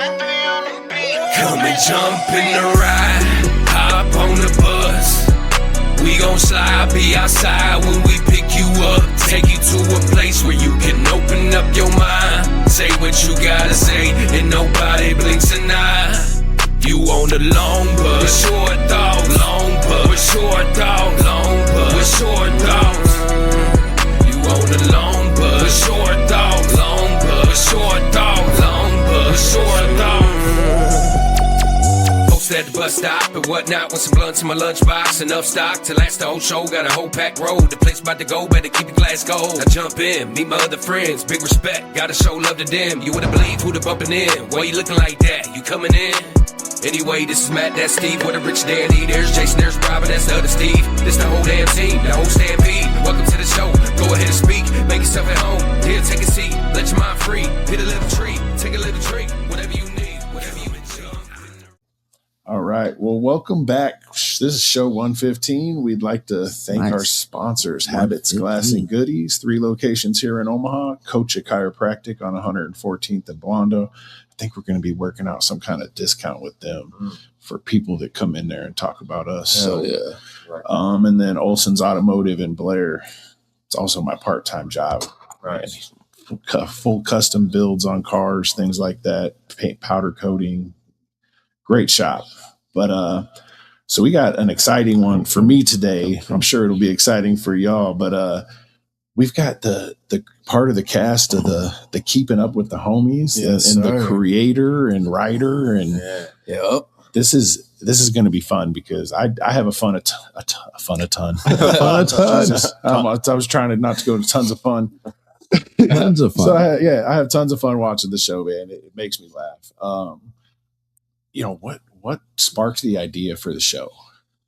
Come and jump in the ride, hop on the bus. We gon' slide, be outside when we pick you up. Take you to a place where you can open up your mind. Say what you gotta say, and nobody blinks an eye. You on the long bus, with short dogs, long bus, with short dogs, long bus, with short dogs. You on the long bus, with short dogs, long bus, with short dogs, long bus, with short dogs. At the bus stop and whatnot with some blunts in my lunchbox. Enough stock to last the whole show. Got a whole packed road. The place about to go, better keep your glass cold. I jump in, meet my other friends. Big respect, gotta show love to them. You wouldn't believe who they bumping in. Why you looking like that? You coming in? Anyway, this is Matt, that's Steve. What a rich dandy. There's Jason, there's Robin, that's the other Steve. This the whole damn team, the whole stampede. Welcome to the show. Go ahead and speak. Make yourself at home. Here, take a seat. Let your mind free. Hit a little tree. Take a little drink. Whatever you need. Whatever you enjoy. All right. Well, welcome back. This is show 115. We'd like to thank our sponsors, Habits, Glass, and Goodies. 3 locations here in Omaha. Coach a Chiropractic on 114th and Blondo. I think we're going to be working out some kind of discount with them for people that come in there and talk about us. Hell yeah. Right. And then Olson's Automotive in Blair. It's also my part-time job. Right. Full custom builds on cars, things like that. Paint, powder coating. Great shop. But so we got an exciting one for me today. I'm sure it'll be exciting for y'all, but we've got the part of the cast of the Keeping Up with the Homies, and the creator and writer, and this is going to be fun because I have a ton. I was trying not to go to tons of fun. Tons of fun. So I have tons of fun watching the show, man. It makes me laugh. What sparked the idea for the show?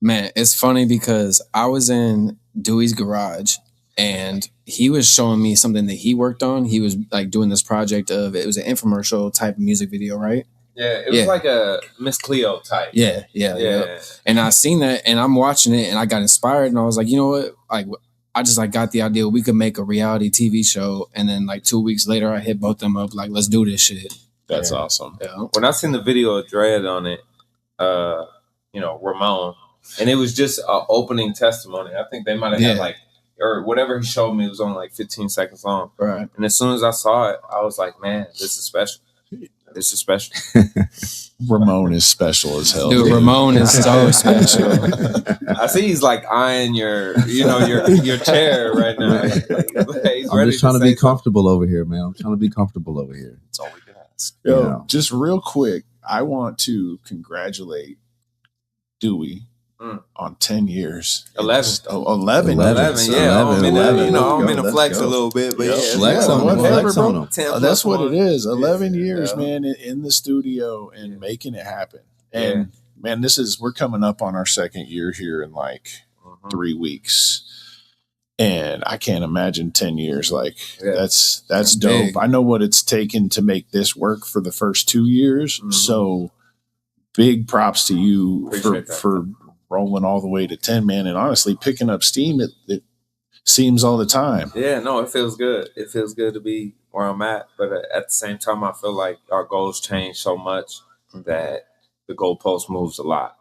Man, it's funny because I was in Dewey's garage and he was showing me something that he worked on. He was like doing this project it was an infomercial type of music video, right? Yeah, it was like a Miss Cleo type. Yeah. And I seen that and I'm watching it and I got inspired and I was like, you know what? Like I just got the idea we could make a reality TV show, and then 2 weeks later I hit both them up like, let's do this shit. That's awesome. Yeah. When I seen the video of Dread on it, Ramon, and it was just an opening testimony. I think they might have had or whatever he showed me was only 15 seconds long. Right. And as soon as I saw it, I was like, man, this is special. This is special. Ramon is special as hell. Dude, Ramon is so special. I see he's eyeing your chair right now. I'm just trying to be comfortable over here, man. I'm trying to be comfortable over here. That's all we can ask. Yo, just real quick, I want to congratulate Dewey on 10 years. 11. 11. Yeah. 11. I'm in a flex a little bit, but flex on them. That's what it is. 11 years, man, in the studio and making it happen. And man, we're coming up on our second year here in 3 weeks. And I can't imagine 10 years. That's dope. Big. I know what it's taken to make this work for the first 2 years. Mm-hmm. So big props to you for rolling all the way to 10, man. And honestly, picking up steam, it seems all the time. Yeah, no, it feels good. It feels good to be where I'm at. But at the same time, I feel like our goals change so much that the goalpost moves a lot,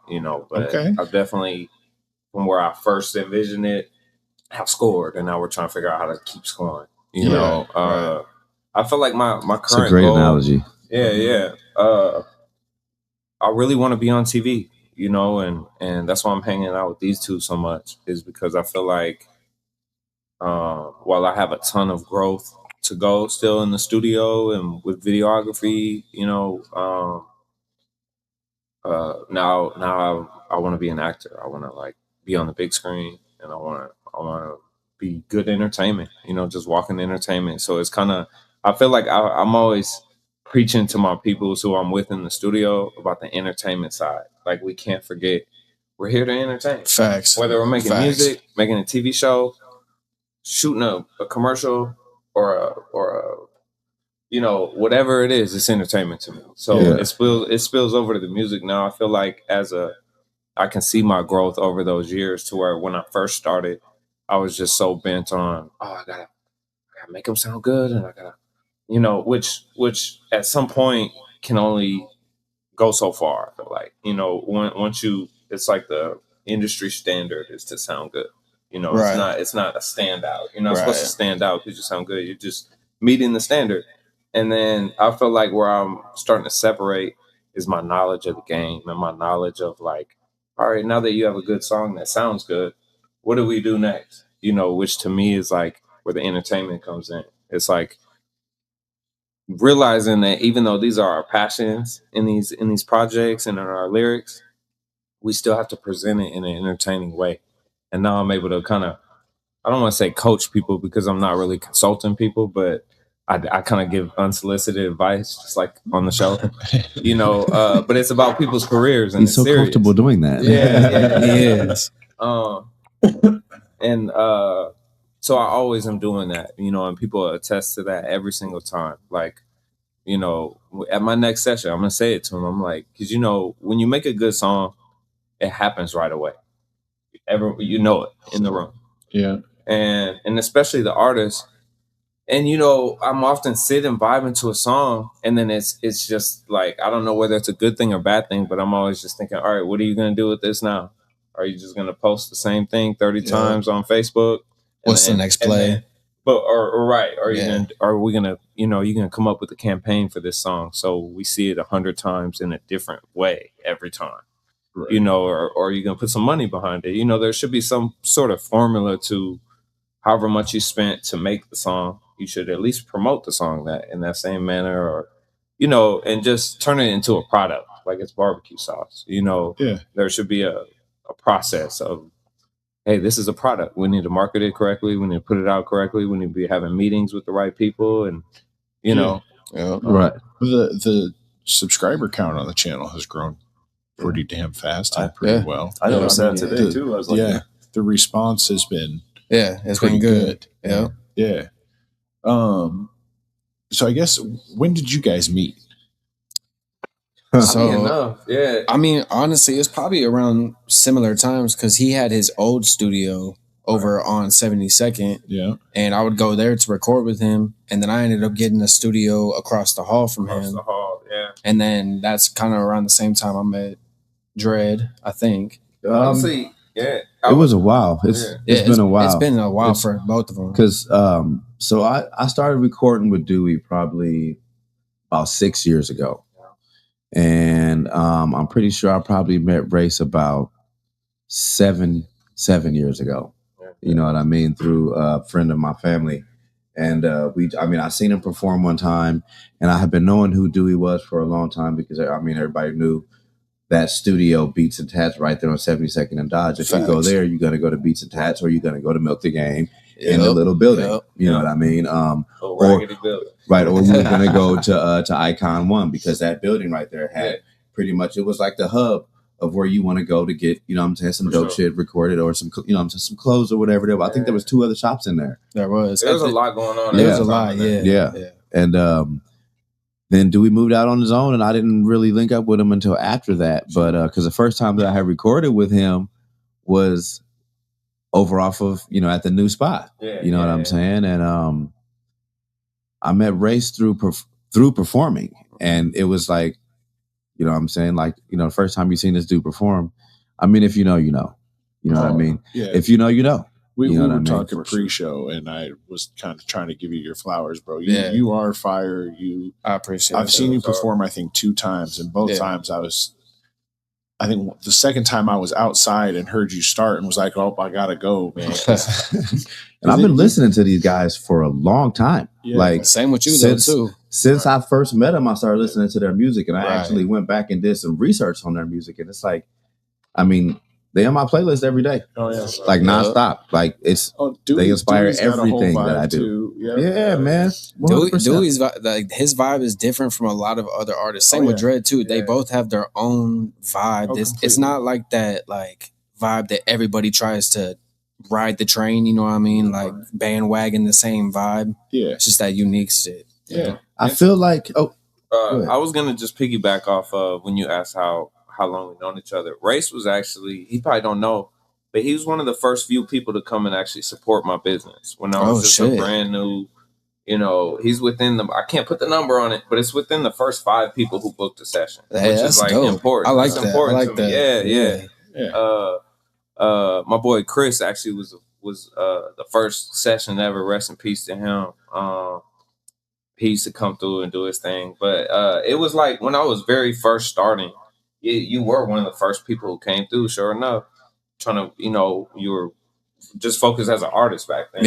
But I've definitely, from where I first envisioned it, have scored, and now we're trying to figure out how to keep scoring. I feel like my current It's a great goal, analogy. Yeah. I really want to be on TV, and that's why I'm hanging out with these two so much, is because I feel like while I have a ton of growth to go still in the studio and with videography, now I want to be an actor. I want to be on the big screen, and I want to be good entertainment, just walking entertainment. So it's I feel like I'm always preaching to my people who I'm with in the studio about the entertainment side. We can't forget, we're here to entertain. Facts. Whether we're making music, making a TV show, shooting a commercial, or whatever it is, it's entertainment to me. So it spills over to the music now. I feel like I can see my growth over those years, to where when I first started, I was just so bent on, I gotta make them sound good, and I gotta, which at some point can only go so far. I feel like, you know, once you, it's like the industry standard is to sound good. You know, it's not a standout. You're not supposed to stand out because you sound good. You're just meeting the standard. And then I feel like where I'm starting to separate is my knowledge of the game and my knowledge of like, all right, now that you have a good song that sounds good, what do we do next? You know, which to me is like where the entertainment comes in. It's like realizing that even though these are our passions in these projects and in our lyrics, we still have to present it in an entertaining way. And now I'm able to kind of, I don't want to say coach people because I'm not really consulting people, but I kind of give unsolicited advice, just like on the show, you know. But it's about people's careers, and he's so serious. Comfortable doing that. Yeah, he is. And so I always am doing that, you know, and people attest to that every single time. Like, you know, at my next session, I'm gonna say it to them. I'm like, because you know, when you make a good song, it happens right away. You know it in the room. Yeah. And especially the artists. And you know, I'm often sitting vibing to a song, and then it's just like, I don't know whether it's a good thing or bad thing, but I'm always just thinking, all right, what are you gonna do with this now? Are you just gonna post the same thing 30 times on Facebook? What's the next play? Are we gonna, you know, you're gonna come up with a campaign for this song so we see it 100 times in a different way every time, you know, or you're gonna put some money behind it. You know, there should be some sort of formula to however much you spent to make the song. You should at least promote the song that in that same manner, or, you know, and just turn it into a product like it's barbecue sauce. You know, there should be a process of, hey, this is a product. We need to market it correctly. We need to put it out correctly. We need to be having meetings with the right people, and you know, right. The subscriber count on the channel has grown pretty damn fast and pretty well. I noticed that today too. I was like, the response has been it's been good. Yeah. So I guess, when did you guys meet? So I mean, honestly, it's probably around similar times because he had his old studio over on 72nd. And I would go there to record with him, and then I ended up getting a studio across the hall from him. And then that's kind of around the same time I met Dread, I think. Honestly, it was a while. It's been a while. It's been a while for both of them. Because so I started recording with Dewey probably about 6 years ago. And I'm pretty sure I probably met Race about seven years ago. You know what I mean? Through a friend of my family. And I seen him perform one time, and I had been knowing who Dewey was for a long time because everybody knew that studio, Beats and Tats, right there on 72nd and Dodge. If you go there, you're gonna go to Beats and Tats, or you're gonna go to Milk the Game in the little building. You know what I mean? Right, or we were gonna go to Icon 1 because that building right there had pretty much, it was like the hub of where you want to go to get, you know what I'm saying, some dope shit recorded, or some, you know what I'm saying, some clothes or whatever. I think there was 2 other shops in there. There was a lot going on. There was a lot, And then Dewey moved out on his own, and I didn't really link up with him until after that. But because the first time that I had recorded with him was over off of, you know, at the new spot. You know what I'm saying? And I met Race through performing, and it was like, you know what I'm saying? Like, you know, the first time you seen this dude perform, I mean, if you know, you know. You know what I mean? Yeah. If you know, you know. We were talking pre-show, and I was kind of trying to give you your flowers, bro. You are fire. I appreciate it. I've seen you perform, I think, 2 times, and both times I think the second time I was outside and heard you start and was like, oh, I gotta go, man. And I've been listening to these guys for a long time. Like, same with you though too. Since I first met them, I started listening to their music, and I actually went back and did some research on their music. And it's like, I mean, they on my playlist every day. Like nonstop. Like they inspire everything that I do. Yeah, man. Dewey's like, his vibe is different from a lot of other artists. Same with Dread too. They both have their own vibe. It's not like that like vibe that everybody tries to ride the train. You know what I mean? Like bandwagon the same vibe. Yeah, it's just that unique shit. Yeah, I feel like. I was gonna just piggyback off of when you asked how long we've known each other. Race was actually, he probably don't know, but he was one of the first few people to come and actually support my business when I was just a brand new, you know, he's within the. I can't put the number on it, but it's within the first 5 people who booked a session, which is like dope. important. I like that's that. important I like to me. that. Yeah. My boy Chris actually was the first session ever. Rest in peace to him. He used to come through and do his thing, but it was like when I was very first starting, you were one of the first people who came through. Sure enough, trying to, you know, you were just focused as an artist back then.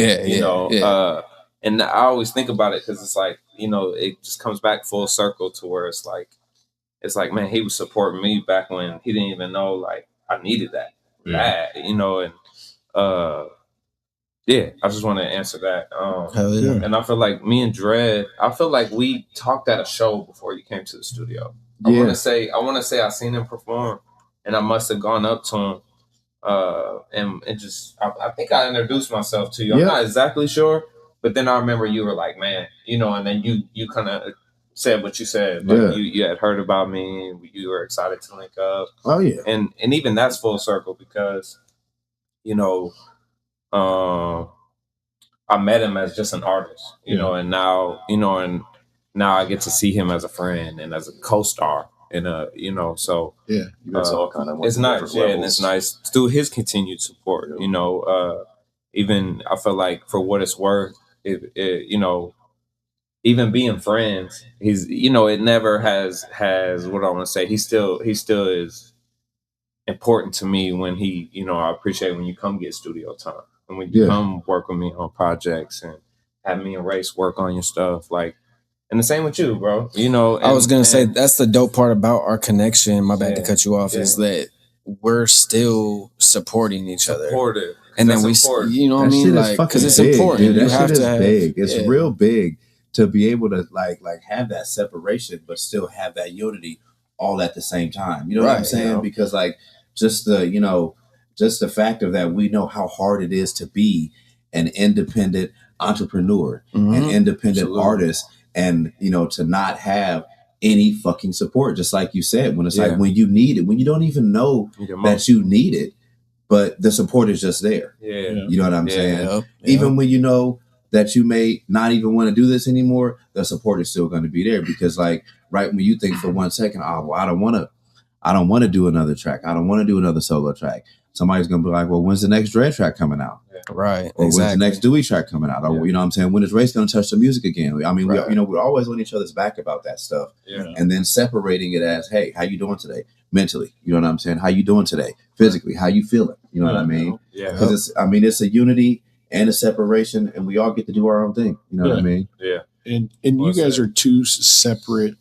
And I always think about it because it's like, you know, it just comes back full circle to where it's like, man, he was supporting me back when he didn't even know like I needed that, you know, and yeah, I just want to answer that. And I feel like me and Dredd, I feel like we talked at a show before you came to the studio. I want to say I seen him perform, and I must have gone up to him, and just I think I introduced myself to you. I'm not exactly sure, but then I remember you were like, man, you know, and then you kind of said what you said, like you had heard about me, and you were excited to link up. Oh yeah, and even that's full circle because, you know. I met him as just an artist, you know, and now, you know, and now I get to see him as a friend and as a co-star, and you know, so you guys all kind of it's nice, and it's nice through his continued support, you know. Even I feel like for what it's worth, you know, even being friends, he's, you know, it never has what I want to say. He still is important to me when he, you know, I appreciate when you come get studio time. And when you come work with me on projects and have me and Race work on your stuff, like, and the same with you, bro. You know, I was gonna say that's the dope part about our connection. My bad to cut you off. Is that we're still supporting each other, and then you know what I mean, like, because it's important. Dude, that shit is big. It's real big to be able to like have that separation, but still have that unity all at the same time. You know what I'm saying? You know? Because like just the fact of that, we know how hard it is to be an independent entrepreneur, an independent artist, and, you know, to not have any fucking support, just like you said, when it's like when you need it, when you don't even know that you need it, but the support is just there. You know what I'm saying? Even when you know that you may not even want to do this anymore, the support is still going to be there, because like right when you think for 1 second, oh, well, I don't want to do another track. I don't want to do another solo track. Somebody's going to be like, well, when's the next Dredd track coming out? Right. Or when's the next Dewey track coming out? Or, you know what I'm saying? When is Race going to touch the music again? I mean, we're always on each other's back about that stuff. And then separating it as, hey, how you doing today? Mentally, you know what I'm saying? How you doing today? Physically, how you feeling? You know what I mean? Because it's a unity and a separation, and we all get to do our own thing. You know what I mean? And you guys are 2 separate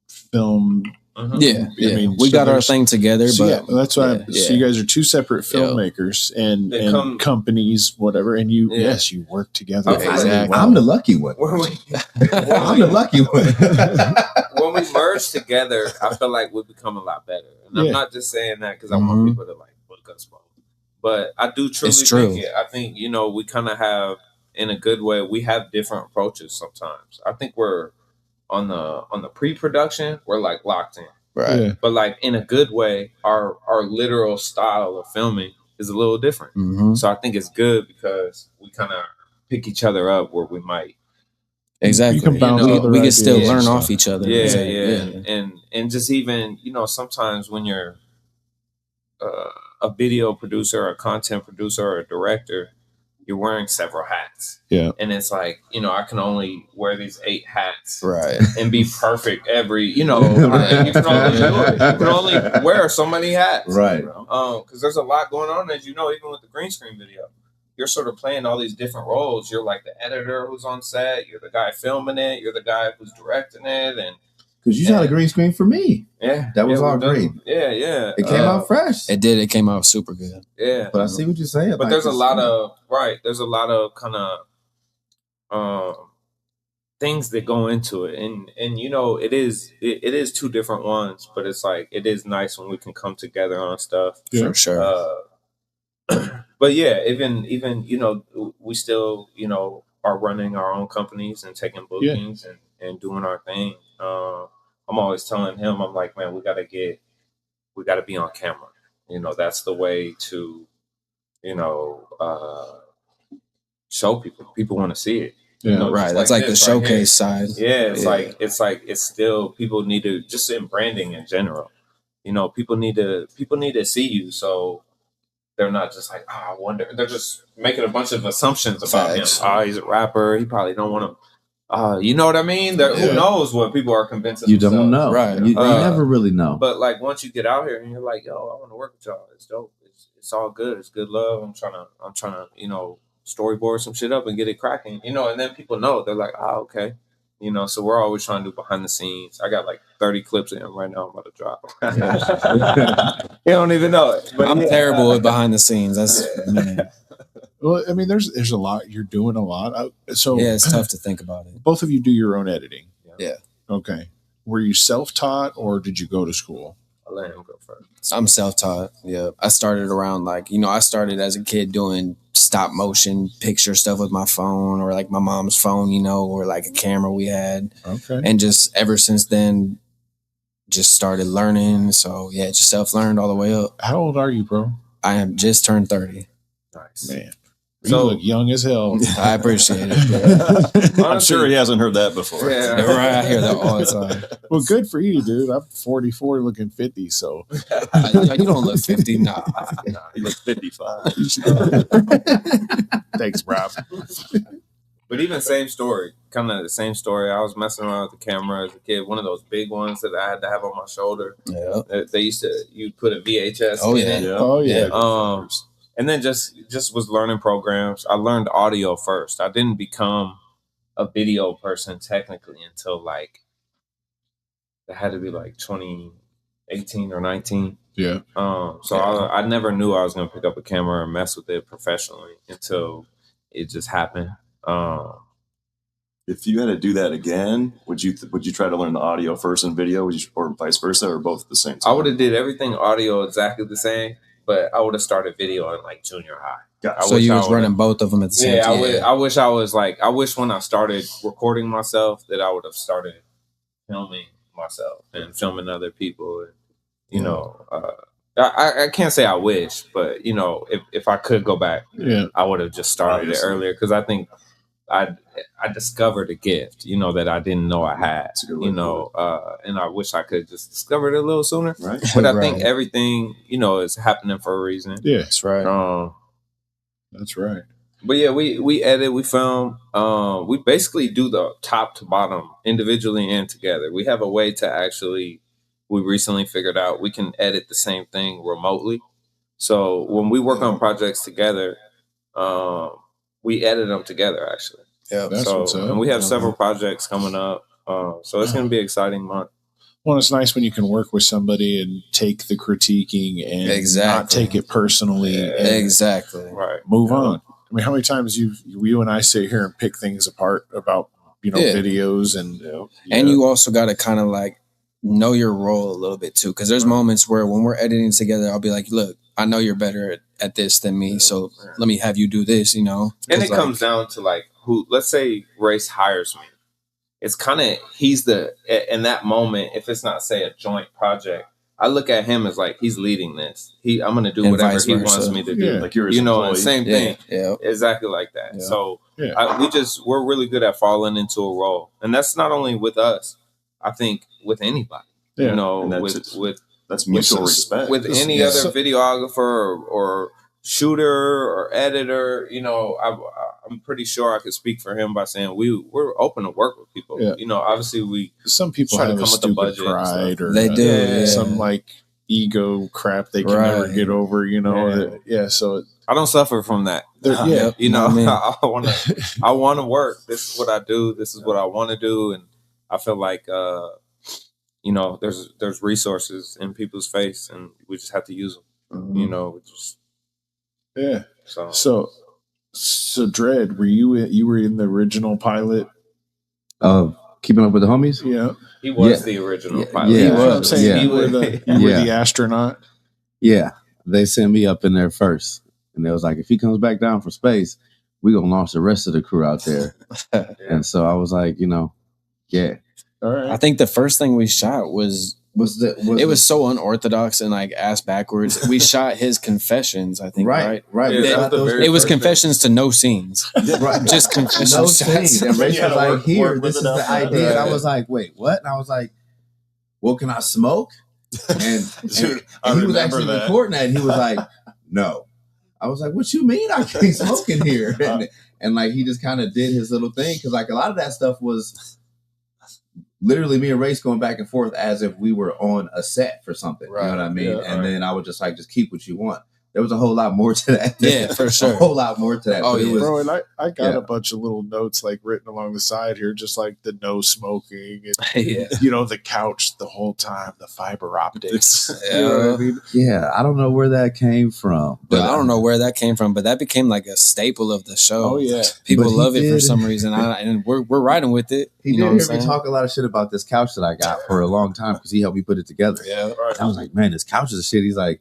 film. I mean, we got our thing together, but that's why. So you guys are 2 separate filmmakers and companies, whatever, and you work together. Exactly. I'm the lucky one. I'm the lucky one. When we merge together, I feel like we become a lot better. And I'm not just saying that because I want people to like book us both, but I do truly think it. I think, you know, we kind of have, in a good way, we have different approaches sometimes. I think we're on the pre-production, we're like locked in, right? But like in a good way, our literal style of filming is a little different. So I think it's good because we kind of pick each other up where we might. Exactly. We can still learn off each other. And just even, you know, sometimes when you're a video producer or a content producer or a director, you're wearing several hats. And it's like, you know, I can only wear these 8 hats. Right. And be perfect every, you know, you can only wear so many hats. Right. Because there's a lot going on, as you know, even with the green screen video. You're sort of playing all these different roles. You're like the editor who's on set. You're the guy filming it. You're the guy who's directing it. And because you shot a green screen for me. That was all great. It came out fresh. It did. It came out super good. But I see what you're saying. But there's a lot of kind of things that go into it, and you know, it is 2 different ones, but it's like it is nice when we can come together on stuff. For sure. But yeah, even you know, we still, you know, are running our own companies and taking bookings and doing our thing. I'm always telling him, I'm like, man, we got to be on camera. You know, that's the way to, you know, show people want to see it. Yeah, you know, right. That's like the showcase side. Yeah, it's still people need to just in branding in general. You know, people need to see you, so they're not just like, I wonder. They're just making a bunch of assumptions about him. He's a rapper. He probably don't want to. You know what I mean? Who knows what people are convincing you themselves. don't know. Right. You never really know. But like once you get out here and you're like, yo, I want to work with y'all. It's dope. It's all good. It's good love. I'm trying to, you know, storyboard some shit up and get it cracking. You know, and then people know. They're like, okay. You know, so we're always trying to do behind the scenes. I got like 30 clips in right now. I'm about to drop. You don't even know it. But I'm terrible at behind the scenes. That's Well, I mean, there's a lot. You're doing a lot. So yeah, it's tough to think about it. Both of you do your own editing. Yeah. Okay. Were you self-taught or did you go to school? I'll let him go first. I'm self-taught. Yeah. I started around I started as a kid doing stop motion picture stuff with my phone or like my mom's phone, or like a camera we had. Okay. And just ever since then, just started learning. So yeah, just self-learned all the way up. How old are you, bro? I am just turned 30. Nice. Man. You look young as hell. I appreciate it. I'm sure he hasn't heard that before. Yeah. Right, I hear that all the time. Well, good for you, dude. I'm 44 looking 50, so. You don't look 50. Nah. You look 55. Thanks, Rob. But even same story, kind of the same story. I was messing around with the camera as a kid, one of those big ones that I had to have on my shoulder. Yeah. They used to, you'd put a VHS Oh, in yeah. it. Yeah. Oh, yeah. And then just was learning programs. I learned audio first. I didn't become a video person technically until it had to be like 2018 or 19. Yeah. I never knew I was going to pick up a camera and mess with it professionally until it just happened. If you had to do that again, would you try to learn the audio first and video, or vice versa, or both at the same time? I would have did everything audio exactly the same, but I would have started video in like junior high. So you was running both of them at the same time? Yeah, I wish when I started recording myself that I would have started filming myself and filming other people. And, I can't say I wish, but if I could go back, I would have just started it earlier because I think I discovered a gift, that I didn't know I had, and I wish I could just discover it a little sooner. Right. But I think everything, is happening for a reason. Yeah, that's right. That's right. But yeah, we edit, we film, we basically do the top to bottom individually and together. We have a way to actually, we recently figured out we can edit the same thing remotely. So when we work on projects together, we edit them together actually. Yeah, that's what's up. And we have several projects coming up. So it's going to be an exciting month. Well, it's nice when you can work with somebody and take the critiquing and not take it personally. Exactly. Right. Move on. I mean, how many times you and I sit here and pick things apart about, videos and you also got to kind of like know your role a little bit too. Cause there's moments where when we're editing together, I'll be like, look, I know you're better at this than me. So let me have you do this, And it comes down to let's say Race hires me. It's kind of, in that moment, if it's not, say, a joint project, I look at him as he's leading this. I'm going to do whatever he wants me to do. Like you're his employee. And same thing. Yeah. Exactly like that. Yeah. So we're really good at falling into a role. And that's not only with us, I think with anybody, that's mutual respect. With any other videographer or shooter or editor, I'm pretty sure I could speak for him by saying we're open to work with people. Yeah. Obviously some people try have to come a with the stupid budget pride or they do some ego crap they can never get over. So I don't suffer from that. I want to work. This is what I do. This is what I want to do, and I feel like there's resources in people's face, and we just have to use them. Mm-hmm. So Dredd, were you were in the original pilot of Keeping Up with the Homies? Yeah, he was the original pilot. Yeah, I'm saying you were the astronaut. Yeah, they sent me up in there first, and they was like, if he comes back down from space, we gonna launch the rest of the crew out there. And so I was like, yeah. All right. I think the first thing we shot was It was so unorthodox and like ass backwards. We shot his confessions, I think. Right. Yeah, it was confessions to no scenes. Right. Just confessions. No scenes. And Race was like, "Here, this is the idea." Right. And I was like, "Wait, what?" And I was like, "Well, can I smoke?" And he was actually recording that, and he was like, "No." I was like, "What you mean I can't smoke in here?" And like he just kind of did his little thing because like a lot of that stuff was literally me and Race going back and forth as if we were on a set for something. Right. You know what I mean? Yeah, and then I would just like, just keep what you want. There was a whole lot more to that. Yeah, for sure. A whole lot more to that. Oh, But it yeah. was, Bro, and I got a bunch of little notes like written along the side here, just like the no smoking and Yeah. the couch the whole time, the fiber optics. Yeah. You know what I mean? yeah, I don't know where that came from. But I don't know where that came from, but that became like a staple of the show. Oh yeah. People But he love it for did- some reason, and we're riding with it. He you know did what I'm hear me saying? talk a lot of shit about this couch that I got for a long time because he helped me put it together. Yeah. I was like, man, this couch is shit. He's like,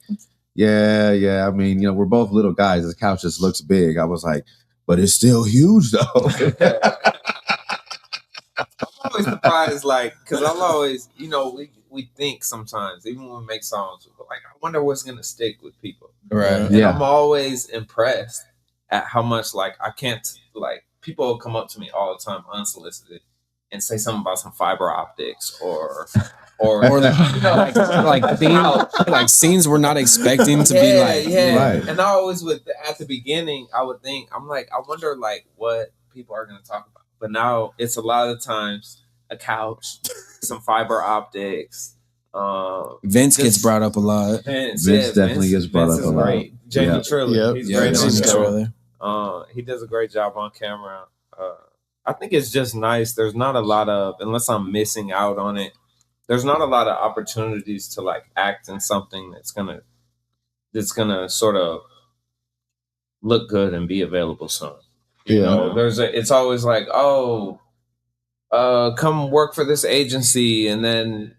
yeah. I mean, we're both little guys. This couch just looks big. I was like, but it's still huge though. I'm always surprised, like, because I'm always, we think sometimes, even when we make songs, we're like, I wonder what's gonna stick with people. Right. And Yeah. I'm always impressed at how much, like, I can't, like, people will come up to me all the time unsolicited and say something about some fiber optics or like scenes we're not expecting to be like. Right. And I always would, at the beginning, I would think, I'm like, I wonder like what people are going to talk about. But now it's a lot of times a couch, some fiber optics. Vince gets brought up a lot. Vince definitely gets brought up is a lot. great. Jamie Yeah. Triller, he's great on Jamie camera. Triller. He does a great job on camera. I think it's just nice. There's not a lot of, unless I'm missing out on it, there's not a lot of opportunities to like act in something that's gonna sort of look good and be available soon. You know, it's always like, come work for this agency and then,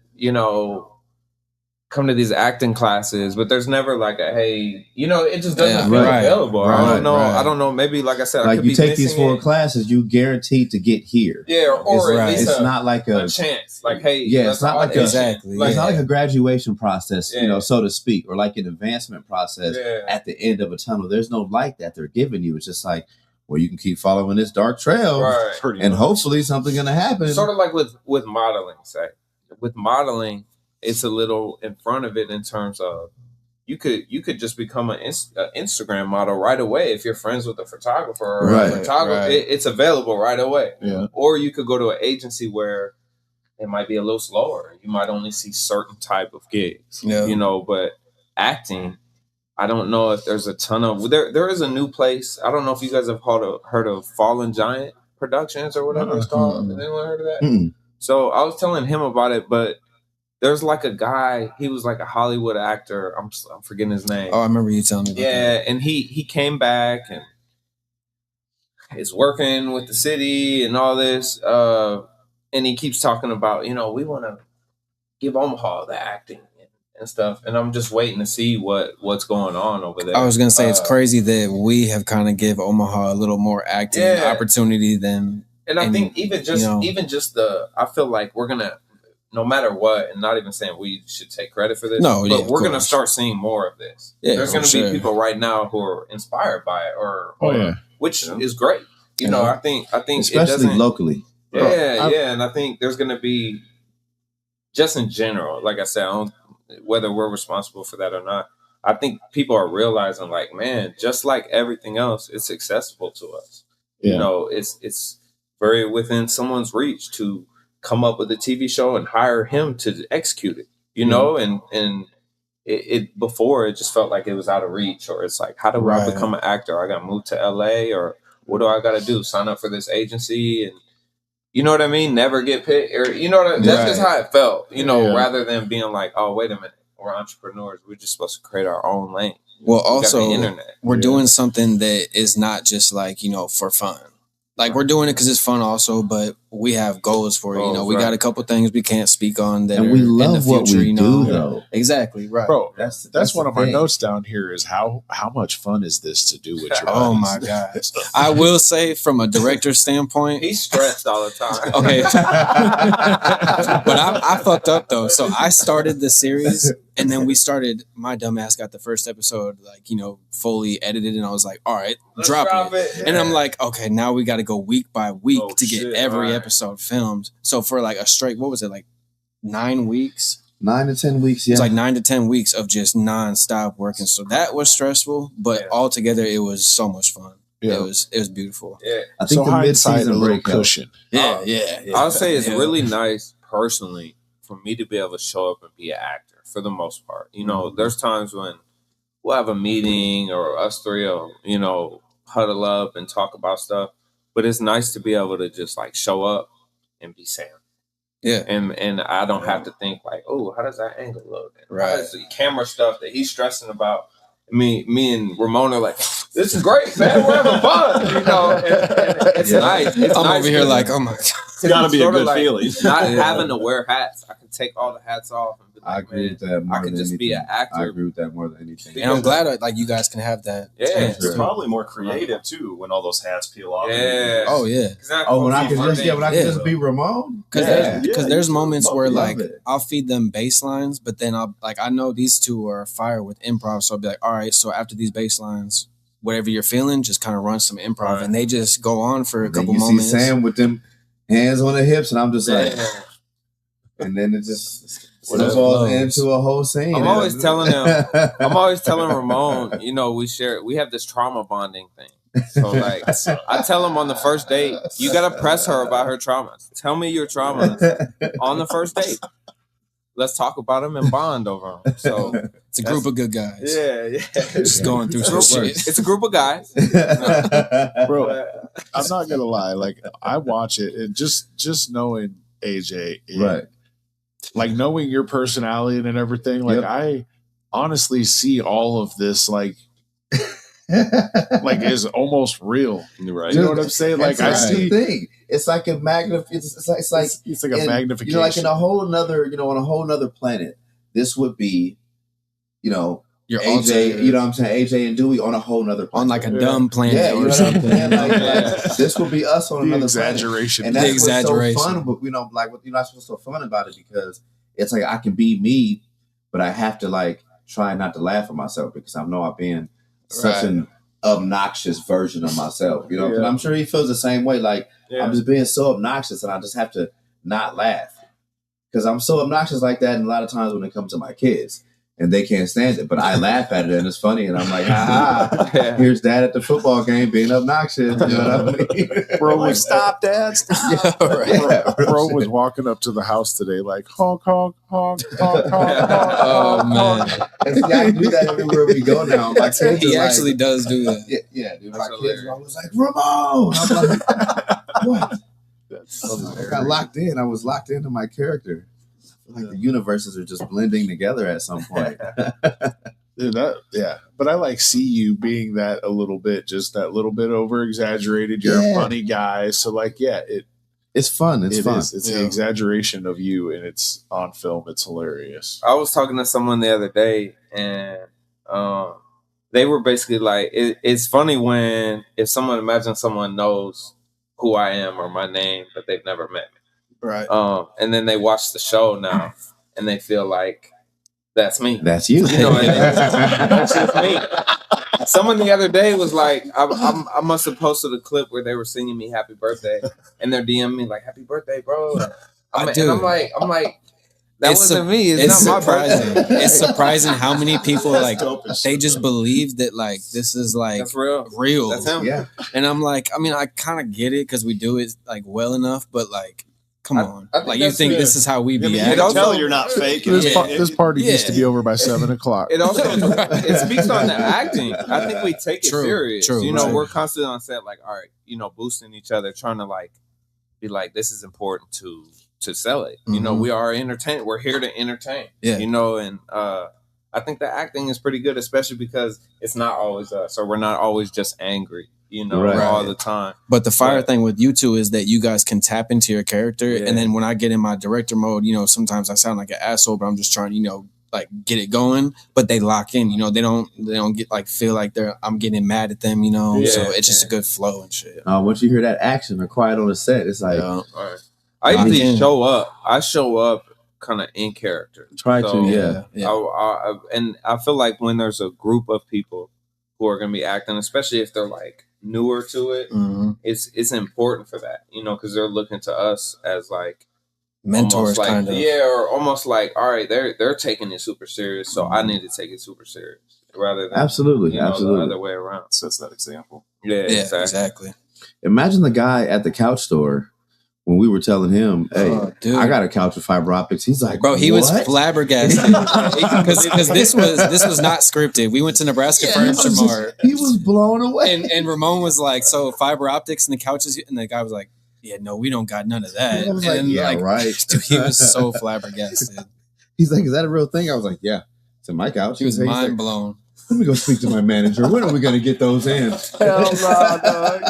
come to these acting classes, but there's never like a, hey, it just doesn't feel available. I don't know. Maybe like I said, like I could you be take these missing 4 it. classes, you guaranteed to get here. Yeah, or at least it's not like a chance. Like, hey, yeah, it's not like Exactly. it's not like a graduation process, Yeah. so to speak, or like an advancement process Yeah. at the end of a tunnel. There's no light that they're giving you. It's just like, well, you can keep following this dark trail, Right. and hopefully something's gonna happen. Sort of like with modeling, say. With modeling, it's a little in front of it in terms of you could just become an Instagram model right away if you're friends with a photographer or Right, a photographer. right. It's available right away. Yeah. Or you could go to an agency where it might be a little slower. You might only see certain type of gigs. Yeah. But acting, I don't know if there's a ton of there is a new place. I don't know if you guys have heard of Fallen Giant Productions or whatever it's called. Has anyone heard of that? Mm. So I was telling him about it, but there's like a guy, he was like a Hollywood actor. I'm forgetting his name. Oh, I remember you telling me about that. And he came back and is working with the city and all this. And he keeps talking about, we want to give Omaha the acting and stuff. And I'm just waiting to see what's going on over there. I was gonna say it's crazy that we have kind of give Omaha a little more acting opportunity than. And I think even just I feel like we're gonna, no matter what, and not even saying we should take credit for this, but we're gonna start seeing more of this. Yeah, there's gonna be people right now who are inspired by it, which is great. I think especially locally. And I think there's gonna be, just in general, like I said, whether we're responsible for that or not, I think people are realizing, like, man, just like everything else, it's accessible to us. Yeah. It's very within someone's reach to come up with a TV show and hire him to execute it, and it before it just felt like it was out of reach, or it's like, how do I become an actor? I got to move to LA, or what do I got to do? Sign up for this agency, and you know what I mean? Never get picked, or that's just how it felt, rather than being like, oh, wait a minute, we're entrepreneurs. We're just supposed to create our own lane. Well, also, the internet. we're doing something that is not just like, for fun. like we're doing it because it's fun also, but we have goals for it. You know, we got a couple things we can't speak on that, and we love in the future, what we you know? do, though. Exactly, right, bro. That's one of my thing. notes down here. Is how much fun is this to do with your? Oh buddies? my gosh! I will say, from a director's standpoint, He's stressed all the time. okay, but I fucked up though. So I started the series, and then we started. My dumbass got the first episode, like, you know, fully edited, and I was like, all right, drop it. Yeah. And I'm like, okay, now we got to go week by week to get shit, every right. episode filmed. So for like a straight, what was it, like 9 weeks? 9 to 10 weeks, yeah. It's like 9 to 10 weeks of just nonstop working. So that was stressful, but altogether it was so much fun. Yeah. It was beautiful. Yeah. I think the hindsight, mid-season a little break helped. cushion. Yeah. I'll say it's Yeah. really nice personally for me to be able to show up and be an actor for the most part. You know, there's times when we'll have a meeting or us three will, you know, huddle up and talk about stuff. But it's nice to be able to just like show up and be Sam. Yeah. And I don't have to think like, oh, how does that angle look? Right. How does the camera stuff that he's stressing about? Me and Ramon are like, this is great, man. We're having fun. You know, and it's nice. It's I'm nice over here to- like, oh my God. It's got to be a Sorta good like feeling. Not having to wear hats. I can take all the hats off and be like, I agree man, with that more I could than just be anything. an actor. I agree with that more than anything. And I'm glad like you guys can have that. Yeah. chance, It's too. probably more creative too when all those hats peel off. Yeah. Oh yeah. Oh, when I can just Yeah. just be Ramon? Because Yeah. there's moments Love where it. like Love it. I'll feed them bass lines, but then I know these two are fire with improv, so I'll be like, all right, so after these bass lines, whatever you're feeling, just kind of run some improv, Right. and they just go on for a Then couple you moments. see Sam with them hands on the hips, and I'm just like, Yeah. and then it just Whatever snowballs flows. into a whole scene. I'm always telling him, I'm always telling Ramon, you know, we have this trauma bonding thing. So like, I tell him on the first date, you gotta press her about her traumas. Tell me your traumas on the first date. Let's talk about them and bond over them. So It's a group of good guys. yeah. Just going through some shit. It's a group of guys. Bro, I'm not gonna lie. Like I watch it, and just knowing AJ, Right. like knowing your personality and everything. Like Yep. I honestly see all of this like is almost real. Right. You know what I'm saying? Like I That's the see, thing. It's like a it's like it's like a in, magnification. You know, like in a whole nother, on a whole nother planet, this would be, Your AJ, alter, you know what I'm saying? AJ and Dewey on a whole nother planet. on like a dumb planet yeah, you know or what something. I'm saying? Like, this would be us on the another planet. exaggeration. And The that's what's so exaggeration. fun, but like what's so fun about it, because it's like I can be me, but I have to like try not to laugh at myself because I know I'm being such Right. an obnoxious version of myself. You know, and Yeah. I'm sure he feels the same way. Like Yeah. I'm just being so obnoxious, and I just have to not laugh because I'm so obnoxious like that. And a lot of times when it comes to my kids, and they can't stand it, but I laugh at it and it's funny, and I'm like, ha. Yeah. Here's dad at the football game being obnoxious. You know what I mean? Bro, Like, was, stop, Dad. Stop. Yeah. bro was walking up to the house today, like honk, honk, honk, honk, honk, honk. Oh man, And see, I do that everywhere we go now. My kids he are actually like, does do that. yeah, dude. My That's kids hilarious. are always like, Ramon. I'm like, what? That's I got locked in. I was locked into my character. I feel like the universes are just blending together at some point. Dude, but I like see you being that a little bit, just that little bit over exaggerated. You're a Yeah. funny guy, so like, yeah, It's fun. It's fun. It's the Yeah. exaggeration of you, and it's on film. It's hilarious. I was talking to someone the other day, and they were basically like, it's funny if someone knows who I am or my name, but they've never met me. Right. And then they watch the show now, and they feel like that's me. That's you. You know, that's just me. Someone the other day was like, I must have posted a clip where they were singing me "Happy Birthday," and they're DMing me like, "Happy birthday, bro." I'm like, that wasn't me. It's not surprising. my birthday. It's surprising how many people like dope as they shit, just though. believe that like this is like That's real. real. That's him. Yeah. And I'm like, I mean, I kind of get it because we do it like well enough, but like, come on, I think like you that's think fair. this is how we I be mean, you acting? can tell you're not fake. This party needs to Yeah. be over by 7:00. It also Right. it speaks on the acting. I think we take it True, serious. true, You know, right. we're constantly on set, like, all right, boosting each other, trying to like be like, this is important to sell it. You know, Mhm. we are entertained. We're here to entertain. Yeah. And I think the acting is pretty good, especially because it's not always us, or we're not always just angry. all the time. But the fire thing with you two is that you guys can tap into your character. And then when I get in my director mode, sometimes I sound like an asshole, but I'm just trying to, like get it going, but they lock in, they don't get like feel like I'm getting mad at them, so it's just a good flow and shit. Once you hear that action or quiet on the set, it's like, I usually show up kind of in character. Try to. And I feel like when there's a group of people who are going to be acting, especially if they're like newer to it, it's important for that, because they're looking to us as like mentors, like, kind of. Yeah, or almost like, all right, they're taking it super serious, so I need to take it super serious rather than absolutely the other way around. Sets that example. Yeah, exactly. Imagine the guy at the couch store when we were telling him, "Hey, I got a couch with fiber optics." He's like, "Bro, he was flabbergasted because this was not scripted. We went to Nebraska Furniture Mart. He was blown away, and Ramon was like, "So fiber optics and the couches," and the guy was like, "Yeah, no, we don't got none of that." I was like, right. Dude, he was so flabbergasted. He's like, "Is that a real thing?" I was like, "Yeah, it's in my couch." He was mind blown. Let me go speak to my manager. When are we going to get those in? Hell no, dog.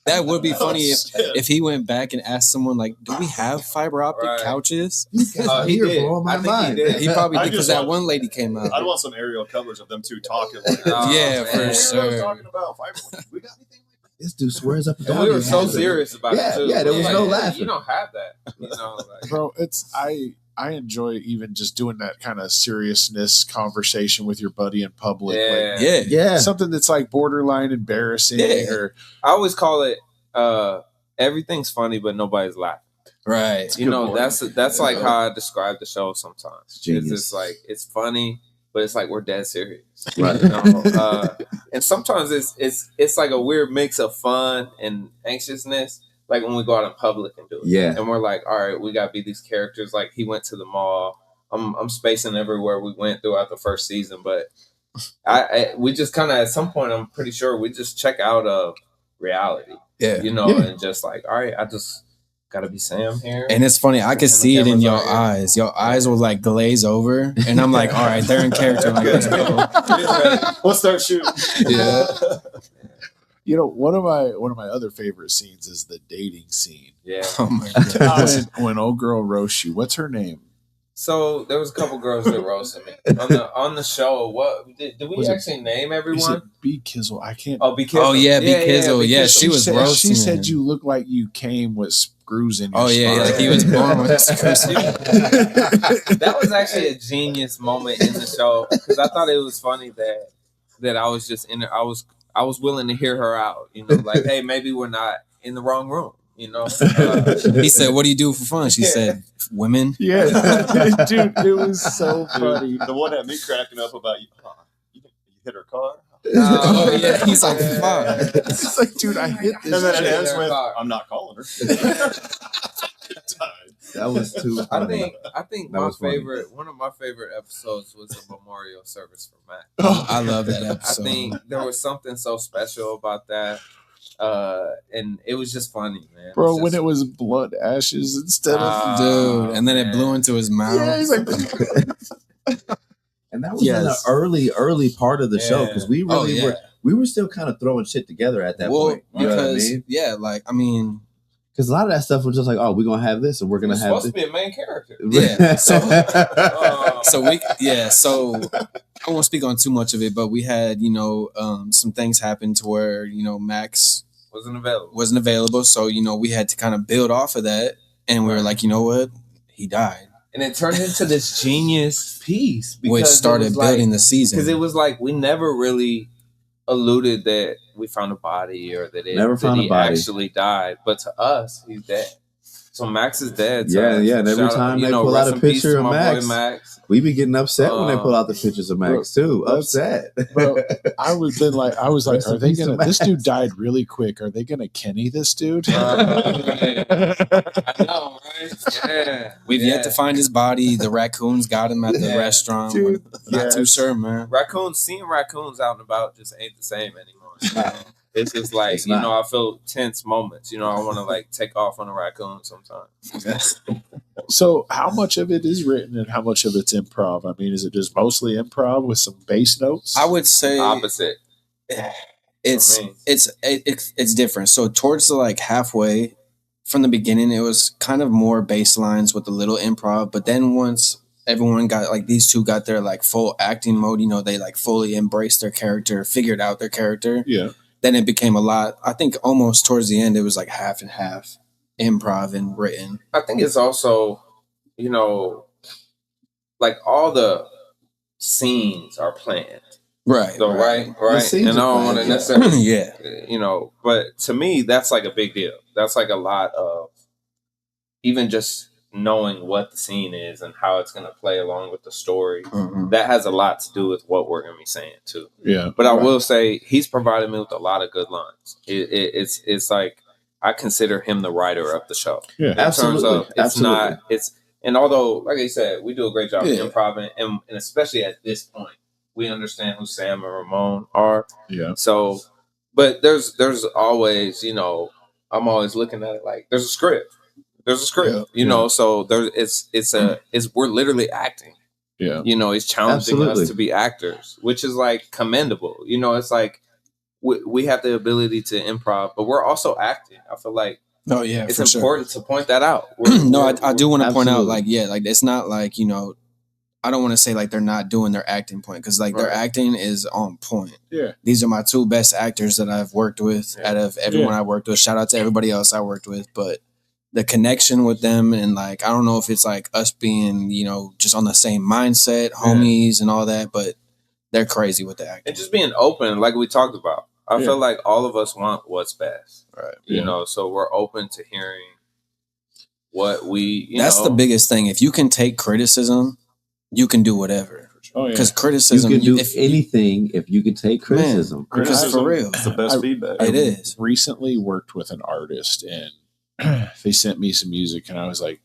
That would be funny if he went back and asked someone like, "Do we have fiber optic couches?" He did. Blowing my mind. He probably did because that one lady came out. I'd want some aerial coverage of them two talking. Like, yeah, for sure. Talking about fiber. We got anything? This dude swears up and down. And we were so serious about it too. Yeah, there was no laughing. You don't have that, bro. I enjoy even just doing that kind of seriousness conversation with your buddy in public. Yeah. Something that's like borderline embarrassing. Or I always call it everything's funny, but nobody's laughing. Right. That's like how I describe the show sometimes. Genius. It's like it's funny, but it's like we're dead serious. Right. And sometimes it's like a weird mix of fun and anxiousness. Like when we go out in public and do it. Yeah. And we're like, all right, we got to be these characters. Like he went to the mall. I'm spacing everywhere we went throughout the first season. But we just kind of, at some point, I'm pretty sure we just check out of reality. Yeah. And just like, all right, I just got to be Sam here. And it's funny. I could see it in your eyes. Your eyes will like glaze over. And I'm like, all right, they're in character. Like, let's go. We'll start shooting. Yeah. One of my other favorite scenes is the dating scene. Yeah. Oh my god. when old girl roasts you. What's her name? So there was a couple girls that roasted me on the show. What did we actually name everyone? B Kizzle. I can't. Oh, B Kizzle. Oh yeah, B Kizzle. Yeah, she was roasting. She said you look like you came with screws in your spine. Like he was born with screws. That was actually a genius moment in the show because I thought it was funny that I was just in there. I was willing to hear her out. Like, hey, maybe we're not in the wrong room. He said, "What do you do for fun?" She said, "Women." Yeah, dude, it was so funny. The one had me cracking up about you hit her car. Oh yeah, he's like, "Fuck." It's like, dude, I hit this. And then it ends with, "I'm not calling her." That was too funny. I think one of my favorite episodes was the memorial service for Matt. Oh, I love that episode. I think there was something so special about that. And it was just funny, man. Bro, when it was blood ashes instead of dude, and then it blew into his mouth. Yeah, he's like and that was in the early part of the show because we really we were still kind of throwing shit together at that point. You know what I mean? Because a lot of that stuff was just like, oh, we're gonna have this, and we're gonna have supposed this. to be a main character. Yeah. So I won't speak on too much of it, but we had some things happen to where Max wasn't available. So we had to kind of build off of that, and we were like, you know what, he died. And it turned into this genius piece, which started building the season. Because it was like we never really alluded that we found a body or that he actually died, but to us, he's dead. So Max is dead. Yeah. And every time they pull out a picture of Max, we be getting upset when they pull out the pictures of Max too. Upset. Bro, I was like, are they gonna? This dude died really quick. Are they gonna Kenny this dude? I know, right? Yeah. We've yet to find his body. The raccoons got him at the restaurant. Dude, not too sure, man. Seeing raccoons out and about just ain't the same anymore. It's just like, I feel tense moments. I want to like take off on a raccoon sometimes. So how much of it is written and how much of it's improv? I mean, is it just mostly improv with some bass notes? I would say opposite. It's different. So towards the like halfway from the beginning, it was kind of more baselines with a little improv. But then once everyone got like these two got their like full acting mode, they like fully embraced their character, figured out their character. Yeah. Then it became a lot. I think almost towards the end, it was like half and half improv and written. I think it's also, like all the scenes are planned. Right. So right. And I don't want to necessarily, but to me, that's like a big deal. That's like a lot of even just knowing what the scene is and how it's going to play along with the story. Mm-hmm. That has a lot to do with what we're going to be saying too. Yeah. But I will say he's provided me with a lot of good lines. It's like I consider him the writer of the show. Yeah, absolutely. And although, like I said, we do a great job of improv, and especially at this point, we understand who Sam and Ramon are. Yeah. So, but there's always, I'm always looking at it like there's a script. There's a script, so we're literally acting. Yeah. He's challenging us to be actors, which is like commendable. It's like we have the ability to improv, but we're also acting. I feel like it's important to point that out. I do want to point out like it's not like, I don't want to say like they're not doing their acting point because like their acting is on point. Yeah. These are my two best actors that I've worked with out of everyone I worked with. Shout out to everybody else I worked with, but the connection with them and like I don't know if it's like us being, just on the same mindset, homies and all that, but they're crazy with the acting. And just being open, like we talked about. I feel like all of us want what's best. Right. So we're open to hearing what we That's the biggest thing. If you can take criticism, you can do whatever. Because criticism, you can do anything if you can take criticism. Because for real, it's the best feedback. It is. Recently worked with an artist and they sent me some music and I was like,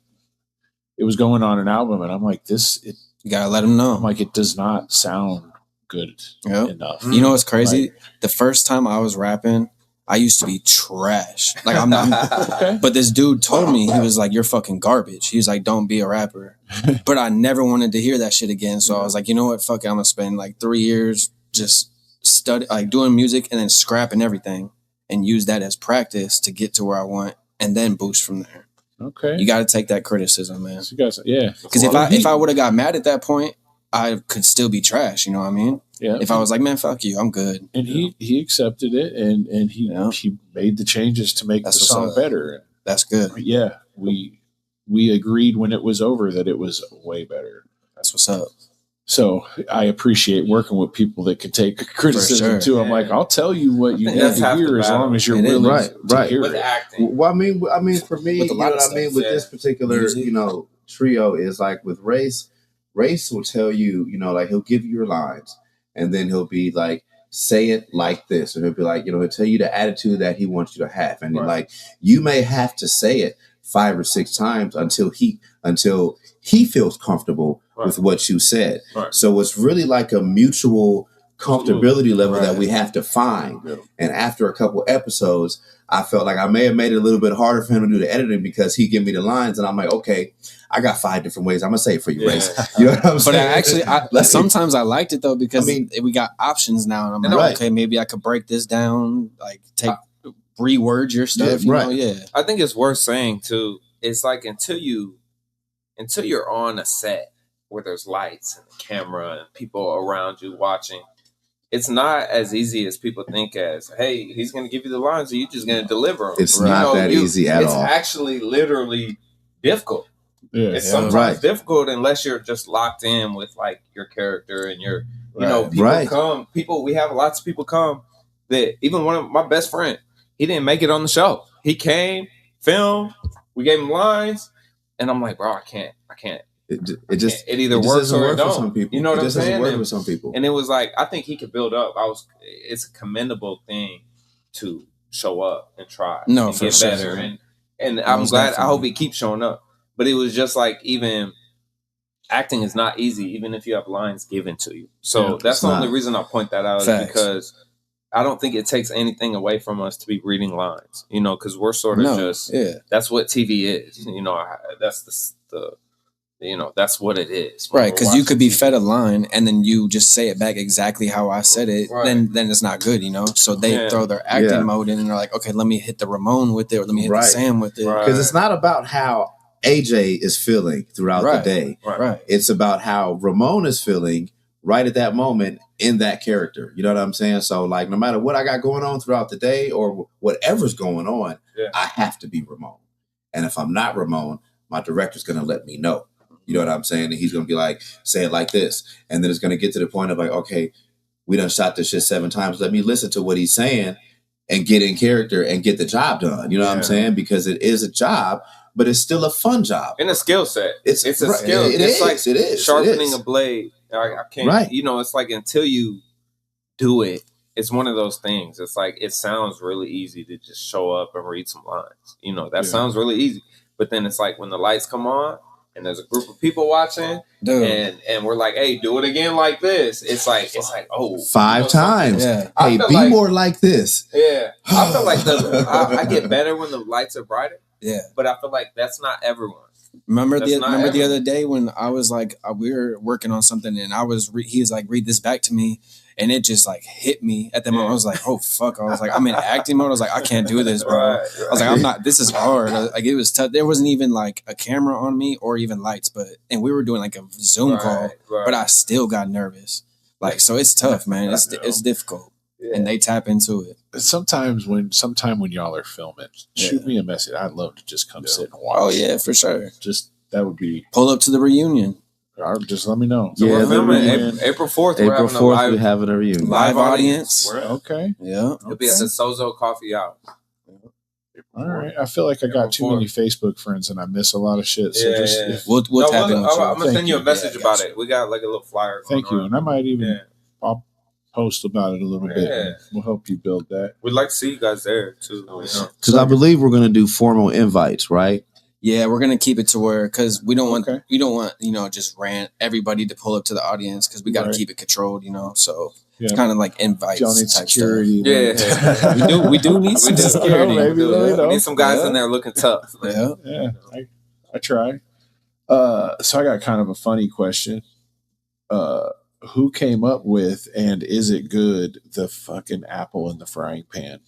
it was going on an album and I'm like, you gotta let them know. I'm like, it does not sound good enough. You know what's crazy? The first time I was rapping, I used to be trash. Like I'm not, but this dude told me, he was like, you're fucking garbage. He was like, don't be a rapper. But I never wanted to hear that shit again. So I was like, you know what? Fuck it. I'm gonna spend like 3 years just doing music and then scrapping everything and use that as practice to get to where I want and then boost from there. Okay. You got to take that criticism, man. Because if I would have got mad at that point, I could still be trash. You know what I mean? Yeah. If I was like, man, fuck you, I'm good. And he accepted it and he made the changes to make the song better. That's good. Yeah. We agreed when it was over that it was way better. That's what's up. So I appreciate working with people that could take criticism too. I'm like, I'll tell you what you need to hear as long as you're willing to hear it. Acting. Well, I mean, for me, you know what I mean, with this particular, trio is like with Race will tell you, like he'll give you your lines and then he'll be like, say it like this. And he'll be like, he'll tell you the attitude that he wants you to have. And then like, you may have to say it 5 or 6 times until he feels comfortable with what you said. Right. So it's really like a mutual comfortability level that we have to find. Yeah. And after a couple episodes, I felt like I may have made it a little bit harder for him to do the editing because he gave me the lines and I'm like, okay, I got 5 different ways I'm gonna say it for you, Race. You know what I'm saying? But sometimes I liked it though because we got options now, and I'm like, okay, maybe I could break this down, like reword your stuff. I think it's worth saying too. It's like until you're on a set where there's lights and camera and people around you watching, it's not as easy as people think as, hey, he's going to give you the lines and you're just going to deliver them. It's not that easy at all. It's actually literally difficult. Yeah, it's sometimes difficult unless you're just locked in with like your character and your, we have lots of people come that even one of my best friend, he didn't make it on the show. He came, filmed, we gave him lines, and I'm like, bro, I can't. It either works or it don't. For some people. You know what I'm saying? It doesn't work with some people. And it was like, I think he could build up. It's a commendable thing to show up and try and get better. And I'm glad. I hope he keeps showing up. But it was just like, even acting is not easy, even if you have lines given to you. So that's the only reason I point that out is because I don't think it takes anything away from us to be reading lines, because we're sort of that's what TV is. That's the that's what it is. Right, because you could be fed a line and then you just say it back exactly how I said it. Right. Then it's not good, So they throw their acting mode in and they're like, okay, let me hit the Ramon with it, or let me hit the Sam with it. Because it's not about how AJ is feeling throughout the day. Right. It's about how Ramon is feeling right at that moment in that character. You know what I'm saying? So like, no matter what I got going on throughout the day or whatever's going on, I have to be Ramon. And if I'm not Ramon, my director's going to let me know. You know what I'm saying? And he's going to be like, say it like this. And then it's going to get to the point of like, okay, we done shot this shit 7 times. Let me listen to what he's saying and get in character and get the job done. You know what I'm saying? Because it is a job, but it's still a fun job. And a skill set. It's a skill. It is sharpening a blade. I can't, it's like until you do it, it's one of those things. It's like, it sounds really easy to just show up and read some lines. That sounds really easy. But then it's like when the lights come on, and there's a group of people watching, and we're like, "Hey, do it again like this." It's like, 5 times. Yeah. Hey, be more like this. Yeah, I feel like I get better when the lights are brighter. Yeah, but I feel like that's not everyone. Remember the other day when I was like, we were working on something, and he was like, read this back to me. And it just like hit me at the moment. I was like, oh fuck. I was like, I'm in acting mode. I was like, I can't do this, bro. Right. I was like, this is hard. Like it was tough. There wasn't even like a camera on me or even lights, and we were doing like a Zoom call, but I still got nervous. Like, so it's tough, man. It's difficult. Yeah. And they tap into it. Sometime when y'all are filming, shoot me a message. I'd love to just come sit and watch. Oh yeah, for sure. Just that would be pull up to the reunion. Or just let me know. So we're filming April 4th. April 4th, we're having a reunion. Live audience. Okay. Yeah. It'll be at the Sozo Coffee House. All right. I feel like I got too many Facebook friends and I miss a lot of shit. So we'll tap in with you. I'm going to send you a message about it. We got like a little flyer. Thank you. And I might even post about it a little bit. We'll help you build that. We'd like to see you guys there too. Because I believe we're going to do formal invites, right? Yeah, we're gonna keep it to where, because we don't want just everybody to pull up to the audience, because we got to keep it controlled, So it's kind of like invites. Y'all need security. Stuff. Yeah, we do need some security. We need some guys in there looking tough. Yeah. I try. So I got kind of a funny question. Who came up with, and is it good, the fucking apple in the frying pan?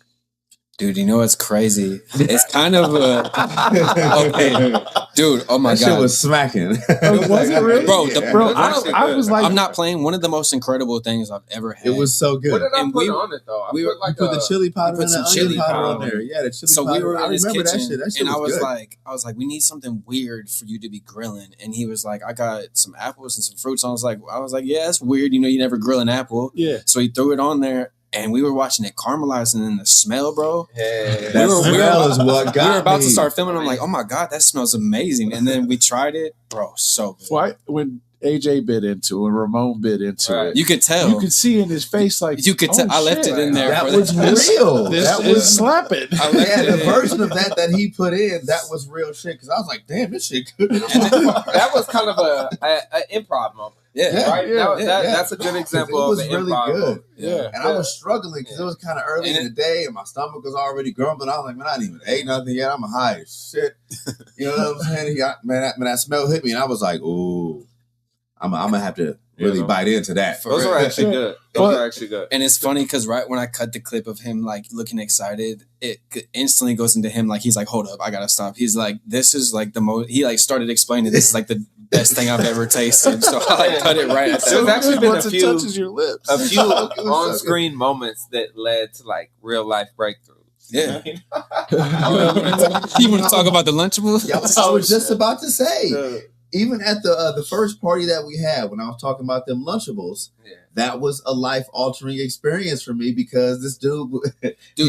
Dude, you know what's crazy? It's kind of okay, dude. Oh my god, that shit was smacking. Was it really, bro? I was like, I'm not playing. One of the most incredible things I've ever had. It was so good. What did I put on it though? We put the chili powder and the onion powder on there. Yeah, the chili powder. So we were in his kitchen, that shit and I was good. like, we need something weird for you to be grilling. And he was like, I got some apples and some fruits. I was like, yeah, that's weird. You never grill an apple. Yeah. So he threw it on there. And we were watching it caramelize, and then the smell, bro. Yeah, smell is what got me. We were about to start filming. I'm like, oh my god, that smells amazing. And then we tried it, bro. So good. Why when AJ bit into it, and Ramon bit into it, you could tell. You could see in his face, like you could tell. I left it in there. That was real. That was slapping. The version of that he put in, that was real shit. Because I was like, damn, this shit good. That was kind of a improv moment. Yeah, right. That's a good example of an really improv good. moment. Yeah, and I was struggling because it was kind of early in the day, and my stomach was already grumbling. I was like, man, I didn't even ate nothing yet. I'm high as shit. You know what I'm saying? Man, that smell hit me, and I was like, ooh, I'm gonna have to really bite into that. Those are actually good. Those are actually good. And it's funny because right when I cut the clip of him like looking excited, it instantly goes into him like he's like, hold up, I gotta stop. He's like, this is like the most. He like started explaining this is like the best thing I've ever tasted. So I like cut it right at that. There's actually been it touches your lips. a few on-screen moments that led to like real life breakthroughs. Yeah. You want to talk about the Lunchables? Yeah, I was just about to say. Even at the first party that we had, when I was talking about them Lunchables, that was a life-altering experience for me because this dude...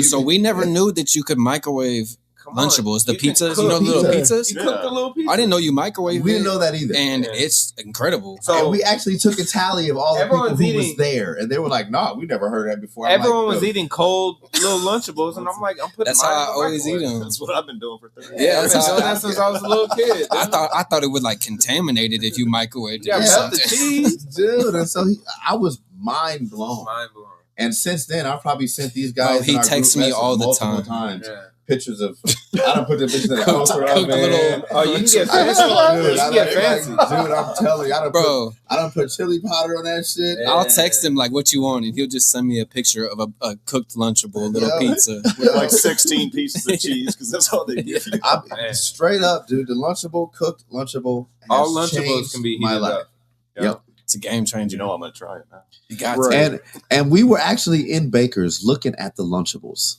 so we never knew that you could microwave Lunchables, the pizzas, the little pizzas. You cook the little pizzas. I didn't know you microwave. We didn't know that either, and it's incredible. So and we actually took a tally of all the people who was there, and they were like, "Nah, we never heard that before." Everyone was eating cold little Lunchables, and I'm like, "I'm putting." That's how I always eat them. That's what I've been doing for 30 years. Yeah, I've been doing that since I was a little kid. I thought it would like contaminate it if you microwaved it. Yeah, melt the cheese, dude. And so I was mind blown. And since then, I've probably sent these guys. He texts me all the time. Times. pictures of. I don't put the pictures in the poster up, man. You can get fancy. Dude, You can get fancy. Dude, I'm telling you, I don't put chili powder on that shit. I'll text him like what you want, and he'll just send me a picture of a cooked Lunchable little pizza with like 16 pieces of cheese because that's all they give you. Straight up, dude. The Lunchable, cooked Lunchable. All Lunchables can be heated up. Yep. It's a game changer. You know I'm gonna try it now. You got to. And we were actually in Baker's looking at the Lunchables.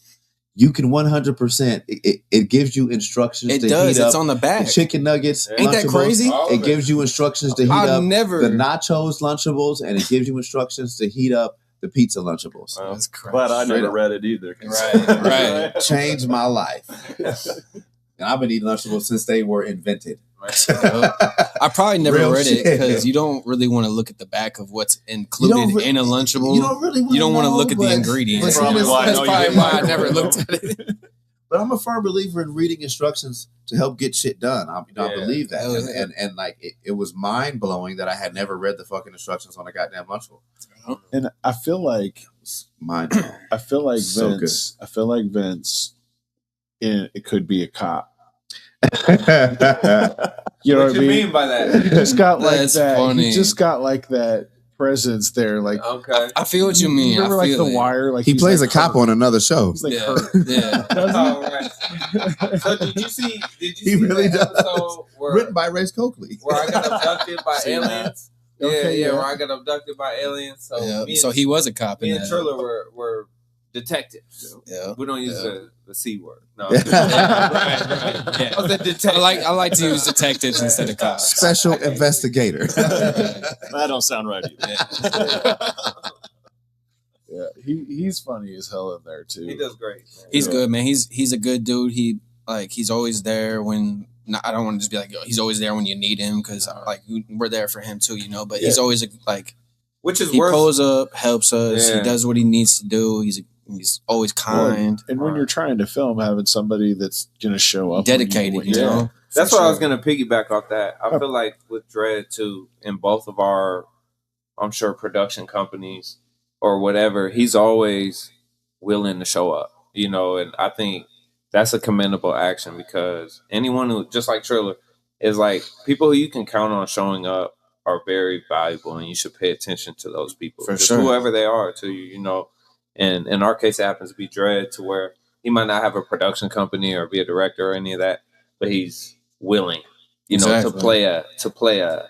You can 100%. It gives you instructions. It to does. Heat It's up on the back. the chicken nuggets. Ain't that crazy? It gives you instructions to heat up the nachos Lunchables, and it gives you instructions to heat up the pizza Lunchables. That's crazy. But I never read it either. Right. Changed my life. And I've been eating Lunchables since they were invented. I probably never read it because you don't really want to look at the back of what's included in a Lunchable. You don't really want to look at the ingredients. That's probably why I never looked at it. But I'm a firm believer in reading instructions to help get shit done. I believe that. And like it was mind blowing that I had never read the fucking instructions on a goddamn Lunchable. And I feel like mind blowing. I feel like So Vince. I feel like Vince. It could be a cop. You know what I mean by that? He just got like That's that. funny. He just got like that presence there. Like I feel what you mean. Remember like The Wire? Like he plays like a cop on another show. He's like Yeah. Right. So did you see He really the does. episode Written by Race Coakley. where I got abducted by aliens? Okay, where I got abducted by aliens. So So he was a cop. me in and that. Triller were detectives. Yeah. We don't use the C word. No. Yeah. I was a detective. I like to use detectives instead of cops. Special investigator. That don't sound right either. Yeah, he's funny as hell in there too. He does great. Man. He's good, man. He's a good dude. He's always there when. I don't want to just be like, yo, he's always there when you need him because like we're there for him too, you know. But he's always like, which is he pulls up, helps us. Yeah. He does what he needs to do. He's always kind, and when you're trying to film, having somebody that's gonna show up, dedicated, you know. That's what I was gonna piggyback off that. I feel like with Dredd too, in both of our, I'm sure, production companies or whatever, he's always willing to show up, you know. And I think that's a commendable action because anyone who, just like Triller, is like people who you can count on showing up are very valuable, and you should pay attention to those people, For just sure. whoever they are to you, you know. And in our case, it happens to be Dredd, to where he might not have a production company or be a director or any of that, but he's willing, you know, to play a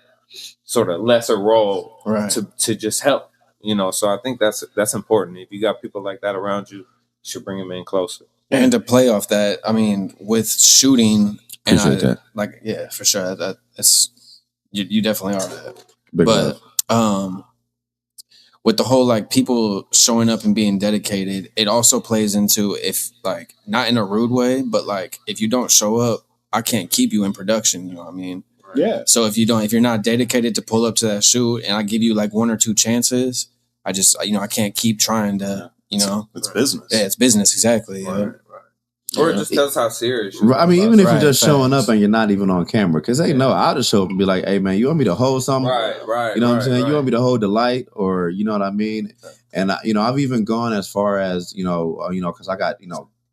sort of lesser role, Right. to just help, you know. So I think that's important. If you got people like that around you, you should bring them in closer. And to play off that, I mean, with shooting, Appreciate that. like, yeah, for sure. That's you definitely are that. Big But love. with the whole like people showing up and being dedicated, it also plays into, if like not in a rude way, but like if you don't show up, I can't keep you in production. You know what I mean? Yeah. So if you're not dedicated to pull up to that shoot, and I give you like one or two chances, I just I can't keep trying to It's business. Yeah, it's business exactly. Yeah. Right. Or it just tells how serious. I mean, even if you're Right, just showing facts. up and you're not even on camera, because they know I'll just show up and be like, "Hey, man, you want me to hold something? Right. You know what I'm saying? You want me to hold the light, or you know what I mean?" And I've even gone as far as because I got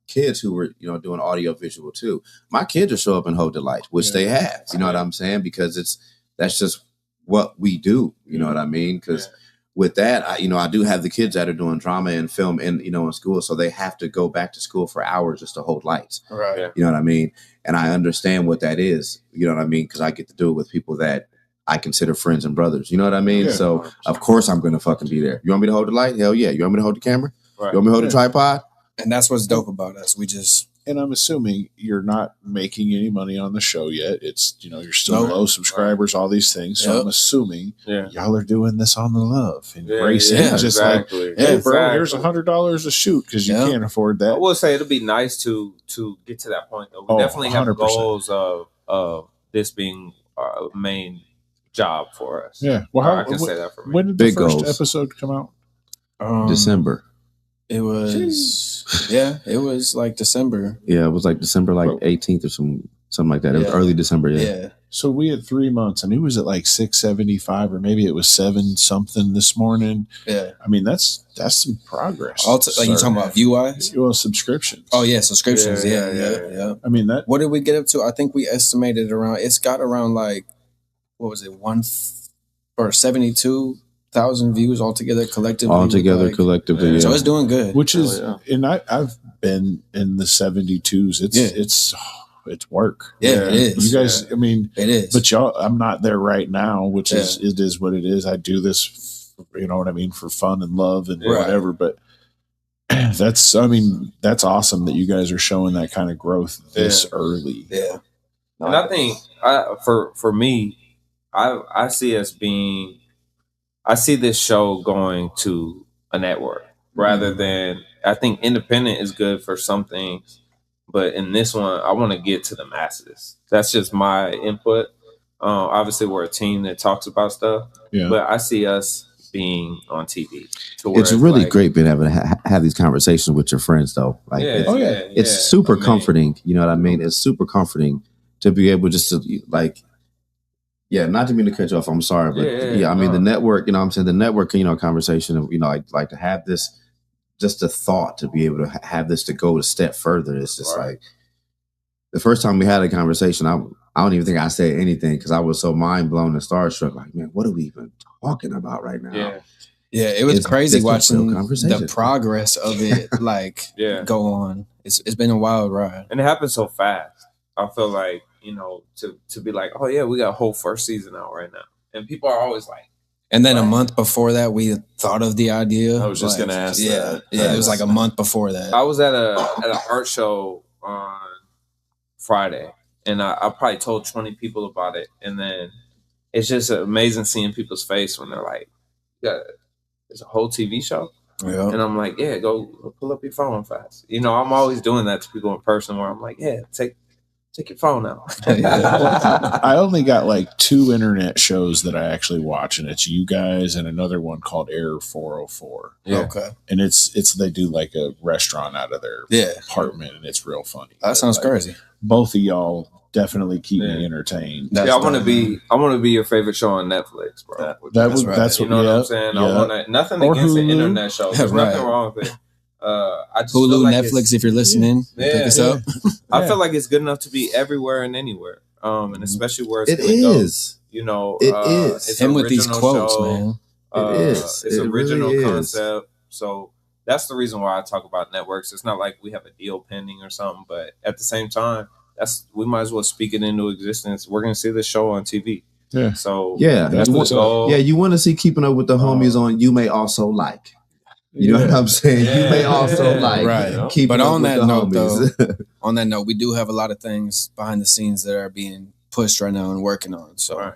kids who were doing audio visual too. My kids will show up and hold the light, which they have. You know what I'm saying? Because that's just what we do. You know what I mean? Because with that, I do have the kids that are doing drama and film in school, so they have to go back to school for hours just to hold lights. Right. Yeah. You know what I mean? And I understand what that is. You know what I mean? Because I get to do it with people that I consider friends and brothers. You know what I mean? Yeah. So of course I'm going to fucking be there. You want me to hold the light? Hell yeah. You want me to hold the camera? Right. You want me to hold the tripod? And that's what's dope about us. We just And I'm assuming you're not making any money on the show yet. It's you're still Nope. low subscribers, all these things. So Yep. I'm assuming Yeah. y'all are doing this on the love and Yeah, racing. yeah, Just exactly. like, hey, bro, Exactly. here's $100 a shoot because you Yeah. can't afford I that. will say it'll be nice to get to that point though. We Oh, definitely have 100%. goals of this being our main job for us. Yeah. Well, I can say that for me. when did the Big first goals. episode come out? December. It was it was like December. Yeah, it was like December 18th or something like that. It was Yeah. early December. Yeah. Yeah. So we had 3 months, and he was at like 675, or maybe it was 7 something this morning. Yeah, I mean that's some progress. Like you talking about view wise? Well, subscriptions. Oh yeah, subscriptions. Yeah. I mean that. What did we get up to? I think we estimated around. It's got around like, what was it, 72,000 views altogether collectively. Collectively. Yeah. So it's doing good. Which is, and I've been in the 72s. It's work. Yeah, it is. You guys, I mean, it is. But y'all, I'm not there right now, which is, it is what it is. I do this, you know what I mean, for fun and love and whatever. But that's awesome that you guys are showing that kind of growth this early. Yeah. And I think for me, I see us being, I see this show going to a network rather than, I think independent is good for some things, but in this one, I want to get to the masses. That's just my input. Obviously, we're a team that talks about stuff, but I see us being on TV. It's really great being able to have these conversations with your friends, though. Like, it's super comforting. You know what I mean? It's super comforting to be able just to like. Yeah, not to mean to cut you off. I'm sorry, but I mean the network. You know, what I'm saying the network. You know, conversation. Of, you know, like to have this, just a thought to be able to have this to go a step further. It's just like the first time we had a conversation. I don't even think I said anything because I was so mind blown and starstruck. Like, man, what are we even talking about right now? Yeah, it was crazy watching the progress of it. Like, go on. It's been a wild ride, and it happened so fast. I feel like, you know, to be like, oh yeah, we got a whole first season out right now, and people are always like. And then a month before that, we thought of the idea. I was just gonna ask that. Yeah, it was like a month before that. I was at an art show on Friday, and I probably told 20 people about it, and then it's just amazing seeing people's face when they're like, "Yeah, it's a whole TV show." Yeah. And I'm like, "Yeah, go pull up your phone fast." You know, I'm always doing that to people in person, where I'm like, "Yeah, take your phone out." I only got like 2 internet shows that I actually watch, and it's you guys and another one called Error 404. Yeah. Okay. And it's they do like a restaurant out of their apartment, and it's real funny. That sounds crazy. Both of y'all definitely keep me entertained. I want to be your favorite show on Netflix, bro. That's what you know what I'm saying. I want nothing or against Hulu. the internet show. There's nothing wrong with it. I just Hulu, feel like Netflix, if you're listening, pick us up. I feel like it's good enough to be everywhere and anywhere, and especially where it's going to go. You know, it is. It's him with these quotes, show. man. It is. It's original really concept. So that's the reason why I talk about networks. It's not like we have a deal pending or something, but at the same time, we might as well speak it into existence. We're going to see this show on TV. Yeah. So that's the goal. Yeah, you want to see Keeping Up with the Homies on You May Also Like. You know what I'm saying? You may also keep. But on that note, though, we do have a lot of things behind the scenes that are being pushed right now and working on. So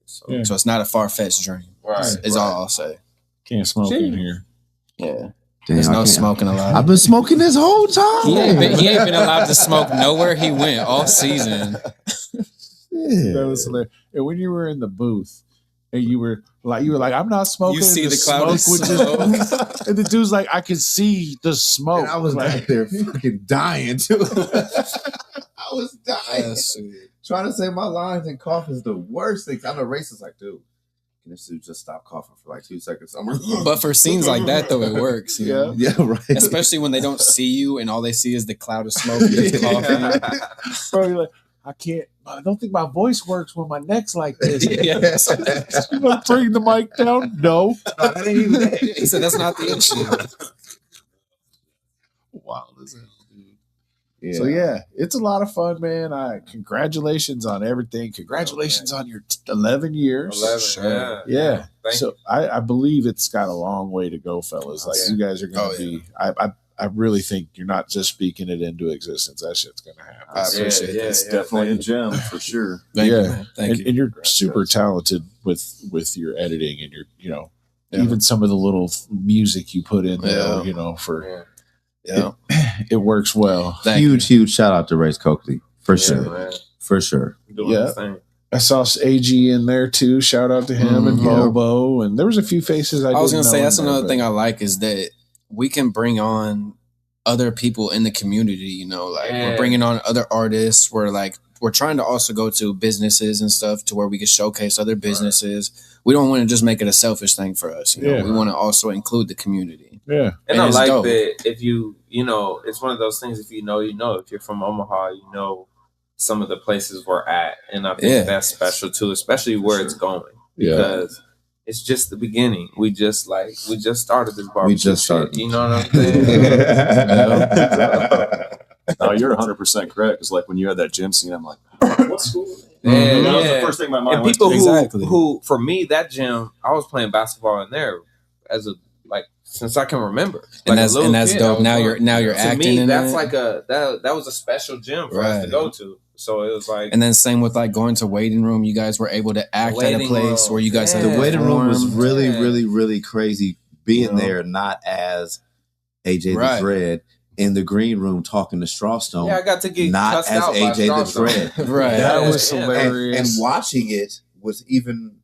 So it's not a far-fetched dream. Is all I'll say. Can't smoke in here. Yeah. There's no smoking allowed. I've been smoking this whole time. He ain't been allowed to smoke nowhere he went all season. That was hilarious. And when you were in the booth, and you were like, I'm not smoking. You see the cloud of smoke. And the dude's like, I can see the smoke. And I was back there fucking dying too. I was dying. Trying to say my lines and cough is the worst thing. I know Race is like, dude, can this dude just stop coughing for like 2 seconds? But for scenes like that, though, it works. You know? Yeah, right. Especially when they don't see you and all they see is the cloud of smoke. Just coughing. Bro, you're like, I don't think my voice works when my neck's like this. Yes. You want to bring the mic down? No. That ain't even it. He said that's not the issue. Wow, dude. Yeah. So it's a lot of fun, man. Congratulations on everything. Congratulations on your 11 years. 11, sure. Yeah. So I believe it's got a long way to go, fellas. Like you guys are going to be. I really think you're not just speaking it into existence. That shit's going to happen. I appreciate it. It's definitely a gem for sure. Thank you, man. Thank you. And you're super talented with your editing and your, even some of the little music you put in there, for it works well. Huge shout out to Race Coakley for sure. Man. For sure. I saw AG in there too. Shout out to him and Bobo, and there was a few faces I was going to say that's another thing I like is that we can bring on other people in the community, we're bringing on other artists. We're like we're trying to also go to businesses and stuff to where we can showcase other businesses. We don't want to just make it a selfish thing for us. You know, we want to also include the community. Yeah. And I like that if you know, it's one of those things, if you know, if you're from Omaha, you know some of the places we're at. And I think that's special too, especially where it's going. Because it's just the beginning. We just started this barbecue. We just started. Shit, you know what I'm saying? No, you're 100% correct. It's like when you had that gym scene, I'm like, what's cool? That was the first thing my mind and went people to. who, for me, that gym, I was playing basketball in there as a since I can remember. And that's kid, dope. Now you're acting. To me, in that's it. like that was a special gym for us to go to. So it was like, and then same with like going to waiting room. You guys were able to act at a place where you guys had the waiting room was really, really, really crazy. Being there, not as AJ the Dread in the green room talking to Strawstone. Yeah, I got to get not as AJ the Dread. Right, that was hilarious. And watching it was even.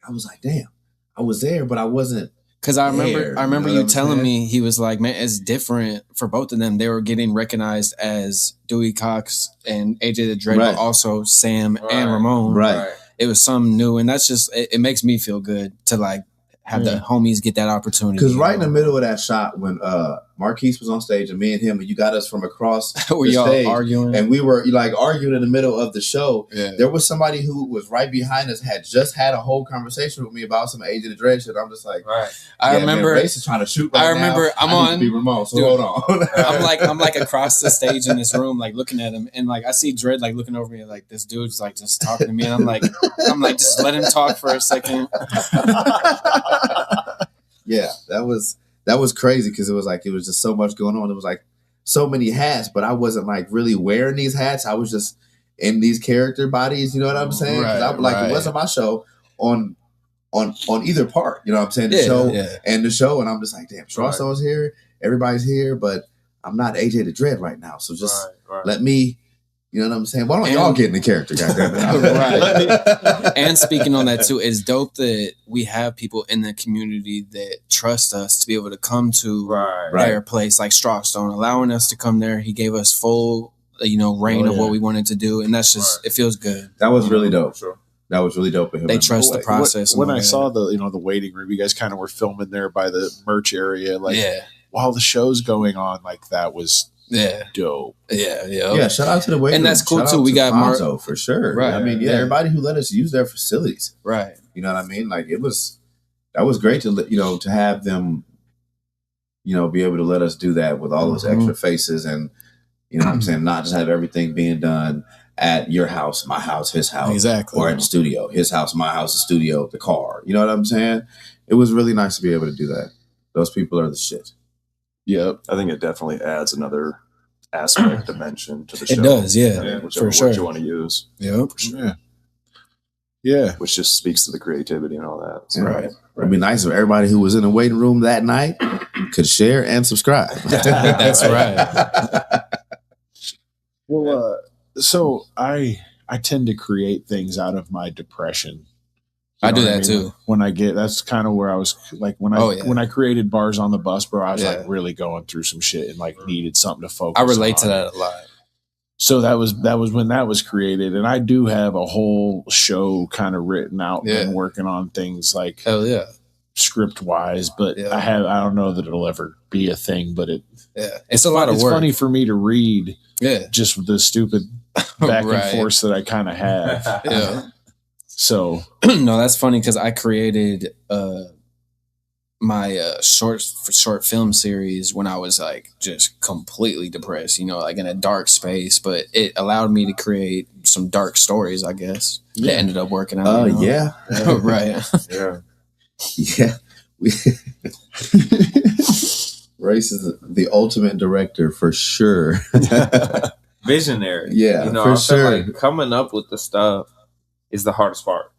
I was like, damn, I was there, but I wasn't. Because I remember you telling me, he was like, man, it's different for both of them. They were getting recognized as Dewey Cox and AJ the Dread, but also Sam and Ramon. Right. It was something new, and that's just it makes me feel good to like have the homies get that opportunity. Because right in the middle of that shot, when Marquise was on stage and me and him, and you got us from across the stage, arguing, and we were like arguing in the middle of the show. Yeah. There was somebody who was right behind us, had just had a whole conversation with me about some AJ the Dread shit. I'm just like, I remember Race is trying to shoot. I remember I'm on. To be Ramon, so hold on. I'm like across the stage in this room, like looking at him, and like I see Dread like looking over me, like this dude's like just talking to me, and I'm like just let him talk for a second. Yeah, that was crazy because it was just so much going on. It was like so many hats, but I wasn't like really wearing these hats. I was just in these character bodies. You know what I'm saying? It wasn't my show on either part. You know what I'm saying? The show, and I'm just like, damn, Strawstone's here, everybody's here, but I'm not AJ the Dread right now. So just let me. You know what I'm saying? Why don't y'all get in the character, right. And speaking on that too, it's dope that we have people in the community that trust us to be able to come to their place, like Strawstone, allowing us to come there. He gave us full, reign of what we wanted to do, and that's just it feels good. That was really dope. Sure. That was really dope of him. They trust the process. When I saw the waiting room, you guys kind of were filming there by the merch area, while the show's going on, like that was. Dope. Yeah. Shout out to the waiting and that's cool room. too. We got Marzo for sure. Right. I mean, everybody who let us use their facilities. Right. You know what I mean? Like that was great to have them, be able to let us do that with all those extra faces and you know what I'm saying, not just have everything being done at your house, my house, his house, exactly, or at the studio, his house, my house, the studio, the car. You know what I'm saying? It was really nice to be able to do that. Those people are the shit. Yep. I think it definitely adds another aspect, dimension to the show. It does, yeah. For sure. What you want to use. Yep. For sure. Yeah. Which just speaks to the creativity and all that. So. Right. It'd be nice if everybody who was in the waiting room that night could share and subscribe. That's right. Well, so I tend to create things out of my depression. I do that too. When I get, that's kind of where I was like when I created Bars on the Bus, bro. I was like really going through some shit and like needed something to focus. I relate to that a lot. So that was when that was created, and I do have a whole show kind of written out and working on things like script wise. But I don't know that it'll ever be a thing. But it's a lot of work. It's funny for me to read. Yeah, just the stupid back and forth that I kind of have. Yeah. So no, that's funny because I created my short film series when I was like just completely depressed, like in a dark space. But it allowed me to create some dark stories, I guess. That ended up working out. Right. Yeah. Race is the ultimate director for sure. Visionary. Yeah, for I feel like coming up with the stuff is the hardest part,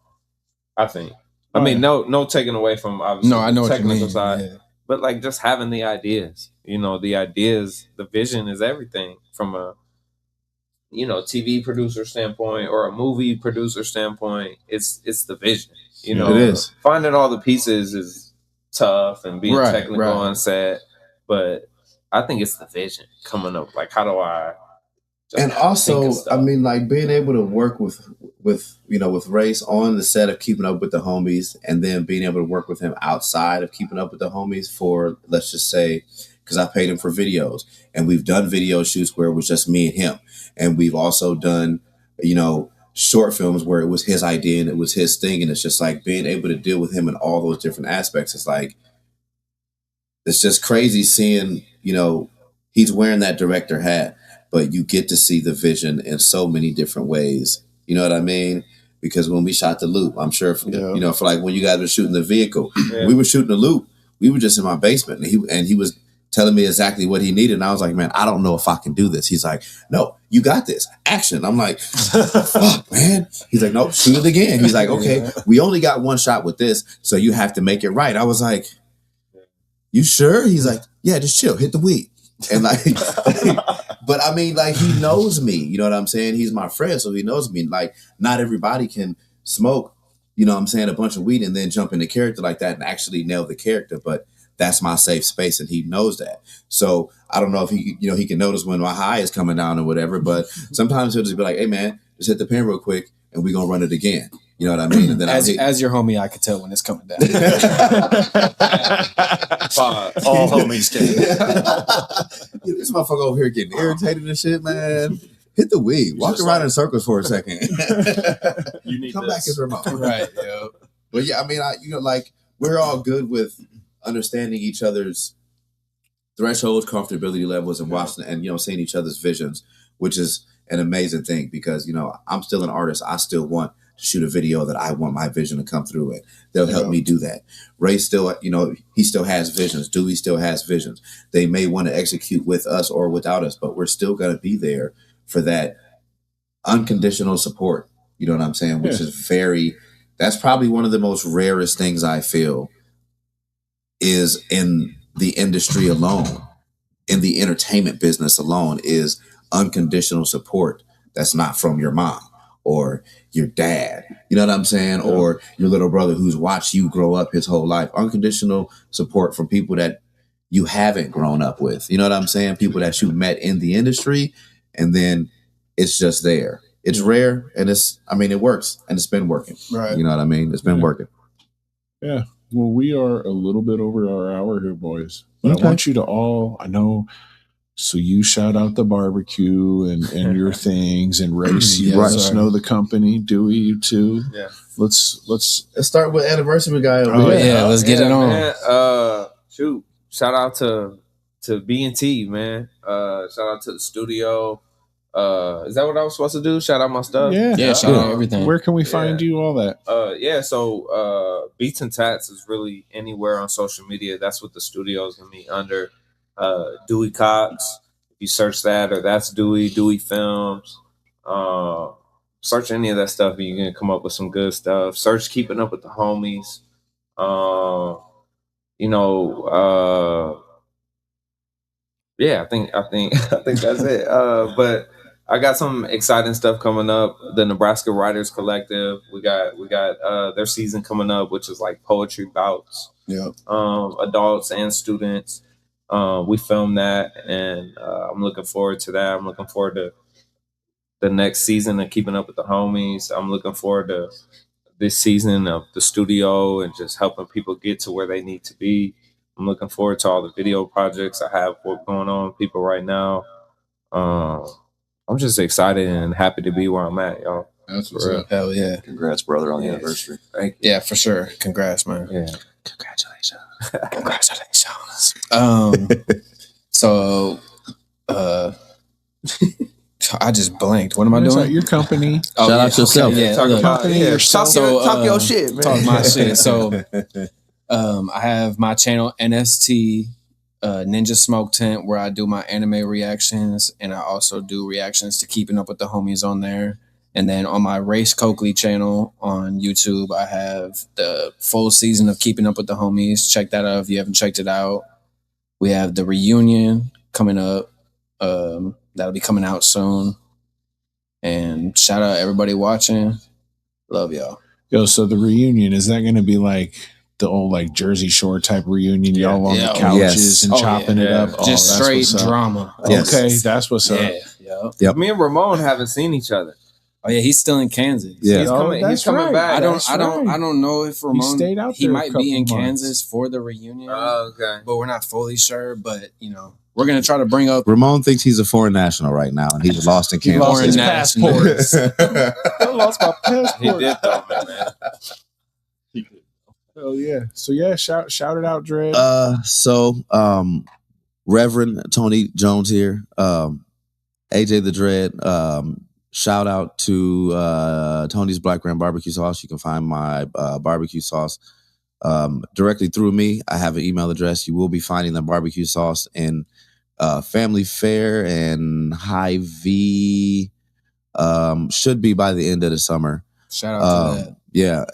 I think. I mean, no taking away from obviously I know the technical what you mean. side, but like just having the ideas. The ideas, the vision is everything from a TV producer standpoint or a movie producer standpoint. It's the vision. It is. Finding all the pieces is tough and being technical on set, but I think it's the vision coming up. Like, how do I And also, I mean, like being able to work with Race on the set of Keeping Up with the Homies, and then being able to work with him outside of Keeping Up with the Homies for, let's just say, because I paid him for videos, and we've done video shoots where it was just me and him, and we've also done, short films where it was his idea and it was his thing, and it's just like being able to deal with him in all those different aspects. It's like, it's just crazy seeing, he's wearing that director hat, but you get to see the vision in so many different ways. You know what I mean? Because when we shot the loop, I'm sure, for like when you guys were shooting the vehicle, we were shooting the loop. We were just in my basement, and he was telling me exactly what he needed. And I was like, man, I don't know if I can do this. He's like, no, you got this. Action. I'm like, fuck, man. He's like, no, shoot it again. He's like, okay, we only got one shot with this, so you have to make it right. I was like, you sure? He's like, yeah, just chill, hit the weed. And like, but I mean, like, he knows me, you know what I'm saying? He's my friend, so he knows me. Like, not everybody can smoke, a bunch of weed and then jump into character like that and actually nail the character. But that's my safe space, and he knows that. So I don't know if he can notice when my high is coming down or whatever, but sometimes he'll just be like, hey man, just hit the pen real quick and we're gonna run it again. You know what I mean? And then as your homie, I could tell when it's coming down. All homies can. This motherfucker over here getting irritated and shit, man. Hit the weed. Walk around in circles for a second. You need come back as Ramon. Right, yo. But yeah, I mean, we're all good with understanding each other's thresholds, comfortability levels, and watching and seeing each other's visions, which is an amazing thing because I'm still an artist. I still want to shoot a video that I want my vision to come through in. They'll help me do that. Ray still, he still has visions. Dewey still has visions. They may want to execute with us or without us, but we're still going to be there for that unconditional support. You know what I'm saying? Which is that's probably one of the most rarest things I feel is in the industry alone, in the entertainment business alone, is unconditional support that's not from your mom or your dad, you know what I'm saying? Yeah. Or your little brother who's watched you grow up his whole life. Unconditional support from people that you haven't grown up with. You know what I'm saying? People that you met in the industry, and then it's just there. It's rare, and it works, and it's been working. Right. You know what I mean? It's been working. Yeah. Well, we are a little bit over our hour here, boys. But I want you to so you shout out the barbecue and your things, and Race, you let us know the company. Dewey, you too. Yeah. Let's start with anniversary guy. Let's get it on. Man. Shout out to B&T, man. Shout out to the studio. Is that what I was supposed to do? Shout out my stuff? Yeah, shout out everything. Where can we find you, all that? So Beats and Tats is really anywhere on social media. That's what the studio is going to be under. Dewey Cox, if you search that, or that's Dewey Films. Search any of that stuff and you're going to come up with some good stuff. Search Keeping Up with the Homies. I think that's it. But I got some exciting stuff coming up. The Nebraska Writers Collective. We got their season coming up, which is like poetry bouts. Yeah. Adults and students. We filmed that, and I'm looking forward to that. I'm looking forward to the next season of Keeping Up with the Homies. I'm looking forward to this season of the studio and just helping people get to where they need to be. I'm looking forward to all the video projects I have going on with people right now. I'm just excited and happy to be where I'm at, y'all. That's what's up. Hell yeah. Congrats, brother, on the anniversary. Thank you. Yeah, for sure. Congrats, man. Yeah. Congratulations. So I just blanked. What am I doing? Your company. Shout out yourself. Yeah, talk your shit, man. Talk my shit. So I have my channel NST Ninja Smoke Tent, where I do my anime reactions, and I also do reactions to Keeping Up with the Homies on there. And then on my Race Coakley channel on YouTube, I have the full season of Keeping Up with the Homies. Check that out if you haven't checked it out. We have the reunion coming up. That'll be coming out soon. And shout out everybody watching. Love y'all. Yo, so the reunion, is that going to be like the old like Jersey Shore type reunion? Y'all on the couches and chopping it up? Just straight drama. Okay, that's what's up. Yep. Me and Ramon haven't seen each other. Oh yeah, he's still in Kansas. Yeah. He's coming back. I don't know if Ramon. stayed out he there a might be in couple Kansas for the reunion. Oh, okay. But we're not fully sure. But we're gonna try to bring up. Ramon thinks he's a foreign national right now, and he's lost in He Kansas. lost his Foreign passports. I lost my passport. He did though, man. Oh yeah. So yeah, shout it out, Dread. Reverend Tony Jones here. AJ the Dread. Shout out to Tony's Black Grand Barbecue Sauce. You can find my barbecue sauce directly through me. I have an email address. You will be finding the barbecue sauce in Family Fare and Hy-Vee. Should be by the end of the summer. Shout out to that. Yeah.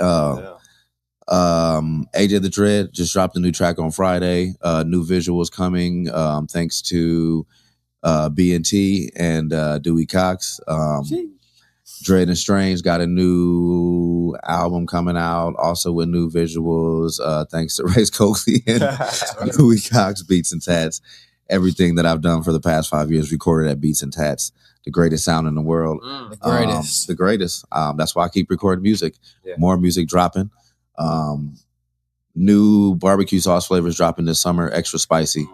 AJ the Dread just dropped a new track on Friday. New visuals coming. Thanks to B&T and Dewey Cox. Dread and Strange got a new album coming out, also with new visuals. Thanks to Race Coakley and Dewey Cox, Beats and Tats. Everything that I've done for the past 5 years recorded at Beats and Tats, the greatest sound in the world. The greatest. The greatest. That's why I keep recording music. Yeah. More music dropping. New barbecue sauce flavors dropping this summer, extra spicy.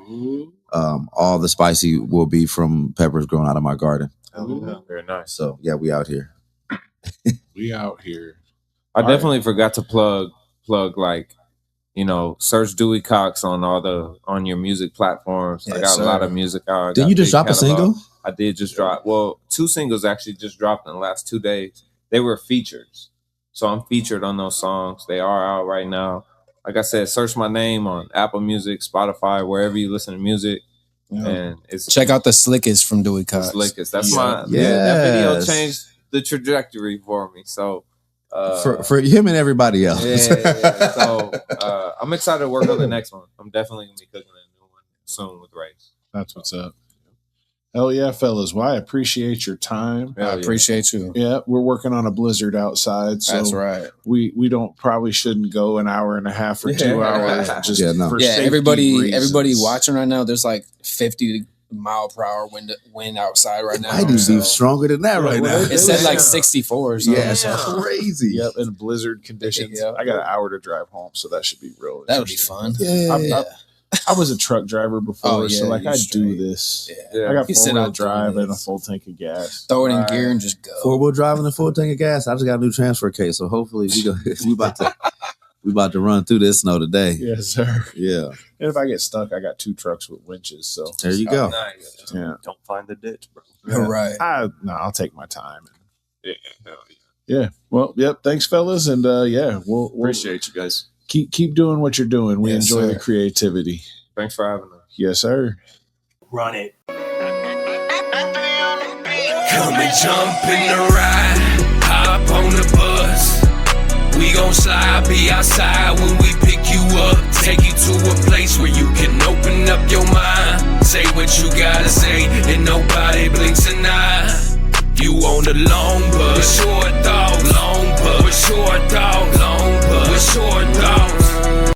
All the spicy will be from peppers grown out of my garden. Very nice. So yeah, we out here. We out here. I definitely forgot to plug like, search Dewey Cox on your music platforms. Yes, I got sir. a lot of music out. Did you just drop a single? I did just drop. Well, 2 singles actually just dropped in the last 2 days. They were features. So I'm featured on those songs. They are out right now. Like I said, search my name on Apple Music, Spotify, wherever you listen to music. And Check out the Slickest from Dewey Cox. Slickest. That's Yes. that video changed the trajectory for me. So for him and everybody else. yeah. So I'm excited to work on the next one. I'm definitely gonna be cooking a new one soon with Race. That's what's up. Hell yeah, fellas. Well, I appreciate your time. I appreciate you. Yeah, we're working on a blizzard outside, so That's right. we probably shouldn't go an hour and a half or 2 hours. Just for safety everybody reasons. watching right now, there's like 50 mile per hour wind outside right now. I do be stronger than that right now. It said like 64 or something. Yeah, it's crazy. Yep, in blizzard conditions. Yep. I got an hour to drive home, so that should be real. That would be interesting. fun. Yeah. I was a truck driver before, Oh, yeah, so like you're I do straight. this. Yeah. I got He said, 4-wheel "I'll do drive and a this." full tank of gas. Throw it in gear and just go. 4-wheel drive and a full tank of gas. I just got a new transfer case, so hopefully we about to run through this snow today. Yes, sir. Yeah. And if I get stuck, I got 2 trucks with winches. So There you go. Nice. yeah, Don't find the ditch, bro. Right. I'll take my time. Yeah. Hell yeah. Yeah. Well, yep. Thanks, fellas, and we'll Appreciate you guys. keep doing what you're doing. We Yes, enjoy sir. the creativity. Thanks for having us. Yes, sir. Run it. Come and jump in the ride, hop on the bus. We gon' slide, be outside when we pick you up. Take you to a place where you can open up your mind. Say what you gotta say, and nobody blinks an eye. You on the long bus, the short